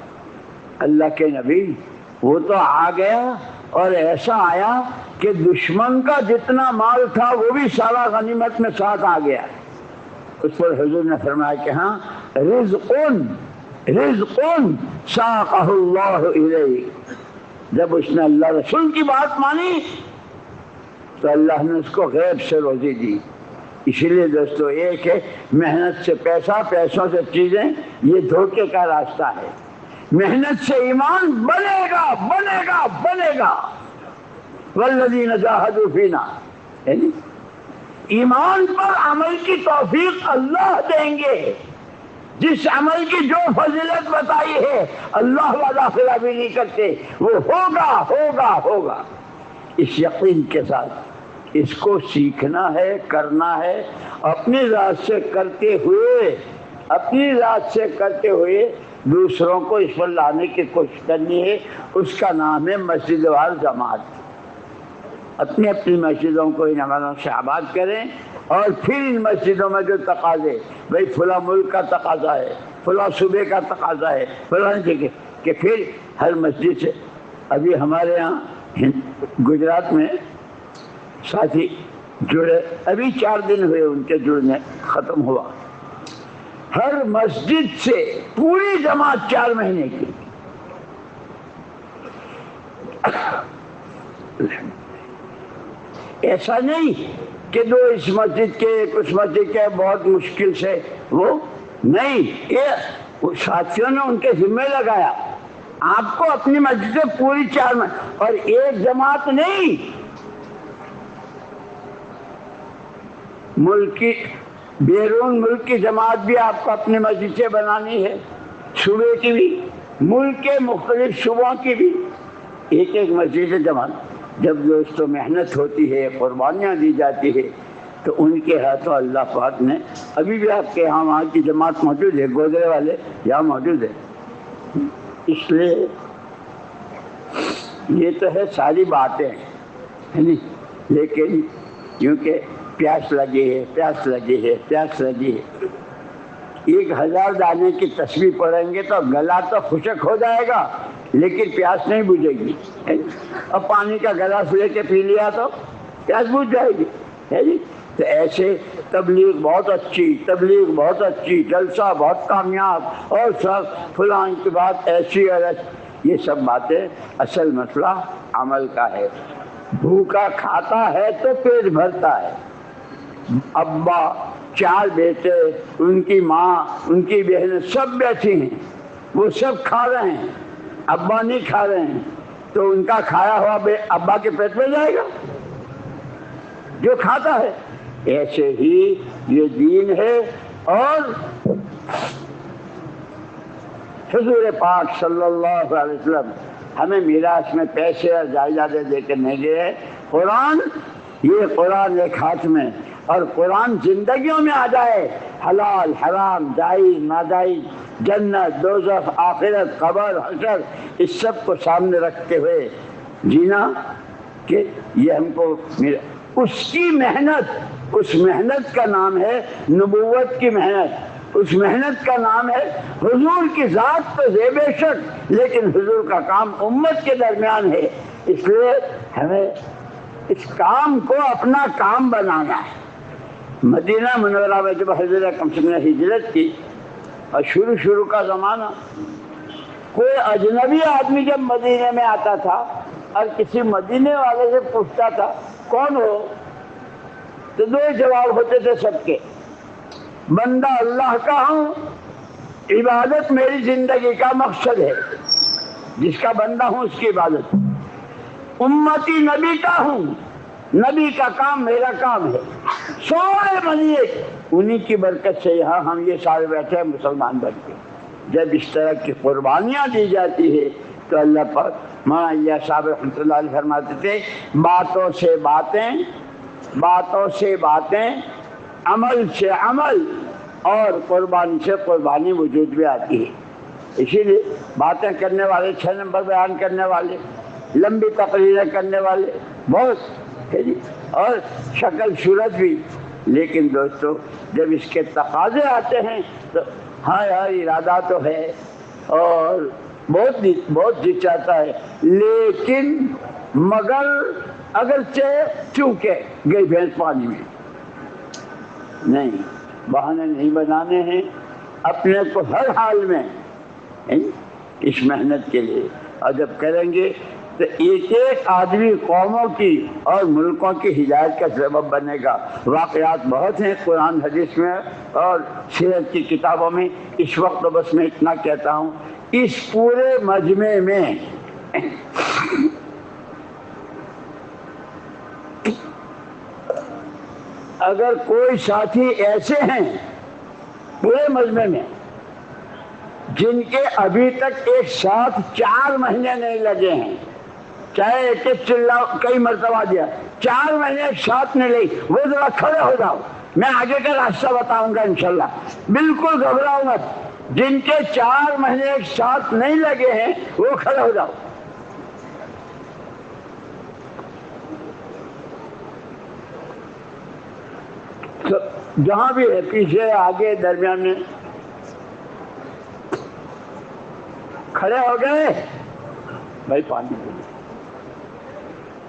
اللہ کے نبی، وہ تو آ گیا اور ایسا آیا کہ دشمن کا جتنا مال تھا وہ بھی سارا غنیمت میں ساتھ آ گیا۔ اس پر حضور نے فرمایا کہ ہاں رزقن ساقہ اللہ الیہ، جب اس نے اللہ رسول کی بات مانی تو اللہ نے اس کو غیب سے روزی دی۔ اسی لیے دوستو ایک ہے محنت سے پیسہ، پیسوں سے چیزیں، یہ دھوکے کا راستہ ہے۔ محنت سے ایمان بنے گا بنے گا بنے گا. والذین جاہدوا فینا، یعنی ایمان پر عمل کی توفیق اللہ دیں گے. جس عمل کی جو فضیلت بتائی ہے اللہ وعدہ خلافی نہیں کرتے، وہ ہوگا ہوگا ہوگا. اس یقین کے ساتھ اس کو سیکھنا ہے، کرنا ہے، اپنی ذات سے کرتے ہوئے دوسروں کو اس پر لانے کی کوشش کرنی ہے. اس کا نام ہے مسجد وال جماعت. اپنی اپنی مسجدوں کو ان عملوں سے آباد کریں، اور پھر ان مسجدوں میں جو تقاضے، بھائی فلاں ملک کا تقاضا ہے، فلاں صوبے کا تقاضا ہے، فلاں جگہ، کہ پھر ہر مسجد سے. ابھی ہمارے ہاں گجرات میں ساتھی جڑے، ابھی 4 دن ہوئے ان کے جڑنے، ختم ہوا. ہر مسجد سے پوری جماعت 4 مہینے کی. ایسا نہیں کہ 2 اس مسجد کے ایک اس مسجد کے، بہت مشکل سے، وہ نہیں، یہ ساتھیوں نے ان کے ذمہ لگایا. آپ کو اپنی مسجد سے پوری 4 مہینے، اور ایک جماعت نہیں، ملک کی بیرون ملک کی جماعت بھی آپ کو اپنی مسجد سے بنانی ہے، صوبے کی بھی، ملک کے مختلف صوبوں کی بھی، ایک ایک مسجد سے جماعت. جب دوستوں محنت ہوتی ہے، قربانیاں دی جاتی ہے، تو ان کے ہاتھوں اللہ پاک نے، ابھی بھی آپ کے یہاں وہاں کی جماعت موجود ہے، گودرے والے یہاں موجود ہے. اس لیے یہ تو ہے ساری باتیں، لیکن کیونکہ پیاس لگی ہے، پیاس لگی ہے، پیاس لگی ہے. 1000 دانے کی تسبیح پڑھیں گے تو گلا تو خشک ہو جائے گا، لیکن پیاس نہیں بجھے گی. اب پانی کا گلاس لے کے پی لیا تو پیاس بجھ جائے گی، ہے جی. تو ایسے تبلیغ بہت اچھی، تبلیغ بہت اچھی، جلسہ بہت کامیاب، اور سب فلاں کی بات ایسی اور ایسی، یہ سب باتیں اصل مسئلہ عمل کا ہے. بھوکا کھاتا ہے تو پیٹ بھرتا ہے. ابا، 4 بیٹے، ان کی ماں، ان کی بہنیں سب بیٹھی ہیں، وہ سب کھا رہے ہیں، ابا نہیں کھا رہے ہیں، تو ان کا کھایا ہوا ابا کے پیٹ میں جائے گا جو کھاتا ہے. ایسے ہی یہ دین ہے. اور حضور پاک صلی اللہ علیہ وسلم ہمیں میراث میں پیسے اور جائیدادیں دے کے نہیں گئے. قرآن، یہ قرآن ایک ہاتھ میں، اور قرآن زندگیوں میں آ جائے، حلال حرام، جائز ناجائز، جنت دوزخ، آخرت قبر حشر، اس سب کو سامنے رکھتے ہوئے جینا، کہ یہ ہم کو اس کی محنت، اس محنت کا نام ہے نبوت کی محنت. اس محنت کا نام ہے حضور کی ذات تو ہے بے شک، لیکن حضور کا کام امت کے درمیان ہے. اس لیے ہمیں اس کام کو اپنا کام بنانا ہے. مدینہ منورہ میں جب حضرت اکرم نے ہجرت کی، اور شروع کا زمانہ، کوئی اجنبی آدمی جب مدینے میں آتا تھا اور کسی مدینے والے سے پوچھتا تھا کون ہو، تو 2 جواب ہوتے تھے سب کے، بندہ اللہ کا ہوں، عبادت میری زندگی کا مقصد ہے، جس کا بندہ ہوں اس کی عبادت. امتی نبی کا ہوں، نبی کا کام میرا کام ہے. سارے بنیے انہی کی برکت سے یہاں ہم یہ سارے بیٹھے ہیں مسلمان بن کے. جب اس طرح کی قربانیاں دی جاتی ہے تو اللہ پاک، مولانا الیاس صاحب رحمۃ اللہ علیہ فرماتے تھے، باتوں سے باتیں، باتوں سے باتیں، عمل سے عمل، اور قربانی سے قربانی وجود میں آتی ہے. اسی لیے باتیں کرنے والے، 6 نمبر بیان کرنے والے، لمبی تقریریں کرنے والے بہت ہے جی، اور شکل صورت بھی. لیکن دوستو جب اس کے تقاضے آتے ہیں تو ہاں یار ارادہ تو ہے اور بہت جی چاہتا ہے، لیکن مگر اگرچہ چونکہ گئی بھینس پانی میں، نہیں، بہانے نہیں بنانے ہیں. اپنے کو ہر حال میں اس محنت کے لیے، اور جب کریں گے تو ایک ایک آدمی قوموں کی اور ملکوں کی ہدایت کا سبب بنے گا۔ واقعات بہت ہیں قرآن حدیث میں اور سیرت کی کتابوں میں، اس وقت بس میں اتنا کہتا ہوں، اس پورے مجمع میں اگر کوئی ساتھی ایسے ہیں پورے مجمع میں جن کے ابھی تک ایک ساتھ 4 مہینے نہیں لگے ہیں، چاہے ایک ایک چلا کئی مرتبہ دیا، 4 مہینے ایک ساتھ نہیں لگی، وہ ذرا کھڑے ہو جاؤ، میں آگے کا راستہ بتاؤں گا انشاءاللہ، بالکل گھبراؤ مت۔ جن کے 4 مہینے ایک ساتھ نہیں لگے ہیں وہ کھڑے ہو جاؤ۔ جہاں بھی ہے، پیچھے آگے درمیان میں، کھڑے ہو گئے بھائی، پانی دے۔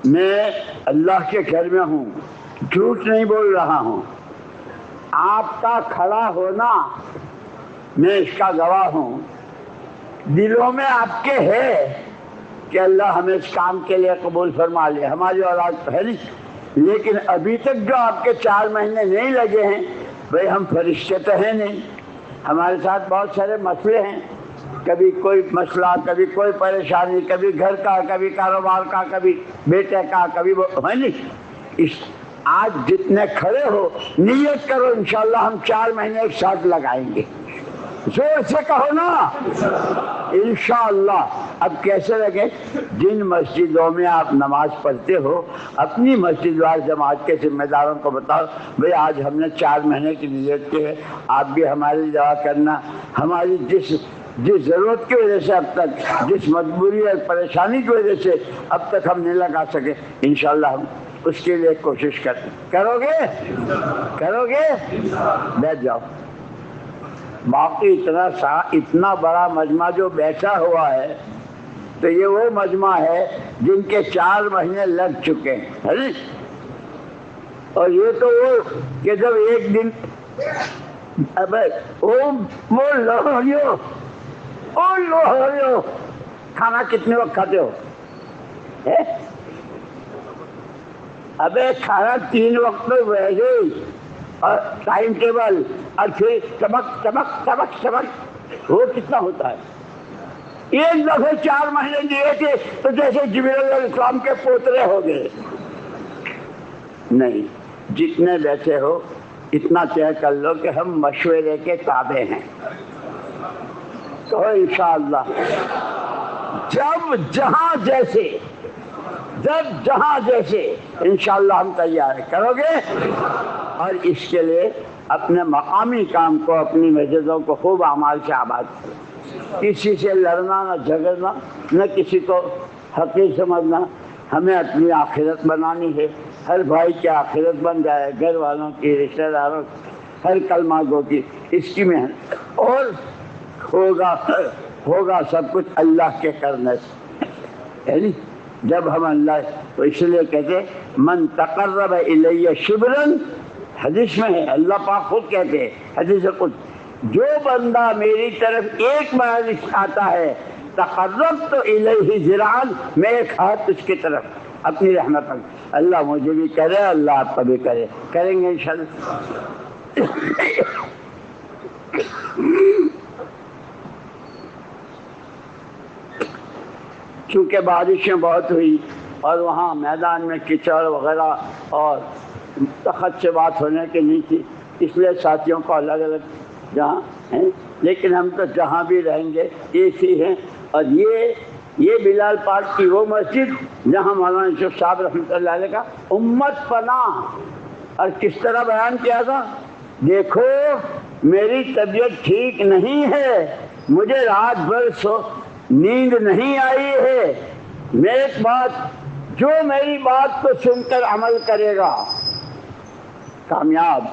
میں اللہ کے گھر میں ہوں، جھوٹ نہیں بول رہا ہوں، آپ کا کھڑا ہونا میں اس کا گواہ ہوں۔ دلوں میں آپ کے ہے کہ اللہ ہمیں اس کام کے لیے قبول فرما لے، ہماری اولاد تو ہے نہیں، لیکن ابھی تک جو آپ کے 4 مہینے نہیں لگے ہیں، بھئی ہم فرشتے تو ہیں نہیں، ہمارے ساتھ بہت سارے مسئلے ہیں، کبھی کوئی مسئلہ، کبھی کوئی پریشانی، کبھی گھر کا، کبھی کاروبار کا، کبھی بیٹے کا، کبھی ہے نہیں۔ آج جتنے کھڑے ہو نیت کرو انشاءاللہ ہم 4 مہینے ایک ساتھ لگائیں گے، زور سے کہو نا انشاءاللہ۔ اب کیسے لگے؟ جن مسجدوں میں آپ نماز پڑھتے ہو اپنی مسجد وال جماعت کے ذمہ داروں کو بتاؤ، بھئی آج ہم نے 4 مہینے کی نیت کی ہے، آپ بھی ہماری دعا کرنا، ہماری جس ضرورت کی وجہ سے اب تک، جس مجبوری اور پریشانی کی وجہ سے اب تک ہم نہیں لگا سکے، انشاءاللہ ہم اس کے لیے کوشش کریں۔ کرو گے؟ بیٹھ جاؤ۔ باقی اتنا بڑا مجمع جو بیٹھا ہوا ہے تو یہ وہ مجمع ہے جن کے 4 مہینے لگ چکے ہیں، اور یہ تو وہ کہ جب ایک دن لو کھانا کتنے وقت کھاتے ہو؟ ابے کھانا 3 وقت میں رہ گئی، اور ٹائم ٹیبل، اور پھر چمک وہ کتنا ہوتا ہے؟ ایک دفعہ 4 مہینے دیے تھے تو جیسے جبریل علیہ السلام کے پوترے ہو گئے۔ نہیں، جتنے بیٹھے ہو اتنا طے کر لو کہ ہم مشورے کے تابع ہیں، تو انشاءاللہ جب جہاں جیسے انشاءاللہ ہم تیار کرو گے، اور اس کے لیے اپنے مقامی کام کو، اپنی مسجدوں کو خوب اعمال سے آباد کرو، کسی سے لڑنا نہ جھگڑنا، نہ کسی کو حقیر سمجھنا۔ ہمیں اپنی آخرت بنانی ہے، ہر بھائی کی آخرت بن جائے، گھر والوں کی، رشتہ داروں کی، ہر کلمہ گو کی، اس کی محنت، اور ہوگا سب کچھ اللہ کے کرنے سے، یعنی جب ہم اللہ، تو اس لیے کہتے من تقرب الی شبرا، حدیث میں ہے، اللہ پاک خود کہتے ہیں حدیث خود، جو بندہ میری طرف ایک بار آتا ہے تقربت الیہ ذراعا، میں ایک ہاتھ اس کی طرف اپنی رحمت پر۔ اللہ مجھے بھی کرے، اللہ آپ کو بھی کرے، کریں گے انشاءاللہ۔ چونکہ بارشیں بہت ہوئی اور وہاں میدان میں کچڑ وغیرہ اور تخت سے بات ہونے کی نہیں تھی، اس لیے ساتھیوں کو الگ الگ جہاں ہیں، لیکن ہم تو جہاں بھی رہیں گے ایک ہی ہیں۔ اور یہ بلال پاک کی وہ مسجد جہاں مولانا یوسف صاحب رحمۃ اللہ علیہ کا امت پناہ، اور کس طرح بیان کیا تھا، دیکھو میری طبیعت ٹھیک نہیں ہے، مجھے رات بھر نیند نہیں آئی ہے، نیک بات، جو میری بات کو سن کر عمل کرے گا کامیاب،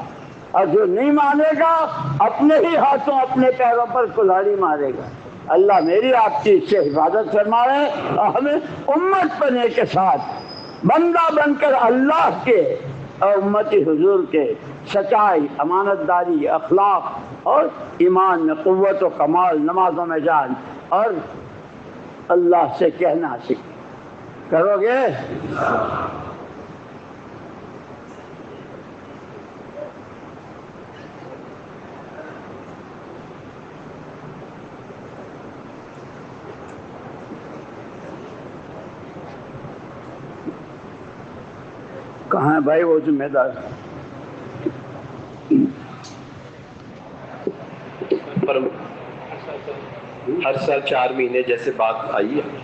اور جو نہیں مانے گا اپنے ہی ہاتھوں اپنے پیروں پر کلہاڑی مارے گا۔ اللہ میری آپ کی اس سے حفاظت فرمائے، اور ہمیں امت بنے کے ساتھ بندہ بن کر اللہ کے اور امتی حضور کے سچائی، امانت داری، اخلاق اور ایمان میں قوت و کمال، نمازوں میں جان، اور اللہ سے کہنا سیکھیں، کرو گے؟ کہاں ہے بھائی وہ ذمہ دار؟ ہر سال 4 مہینے جیسے بات آئی ہے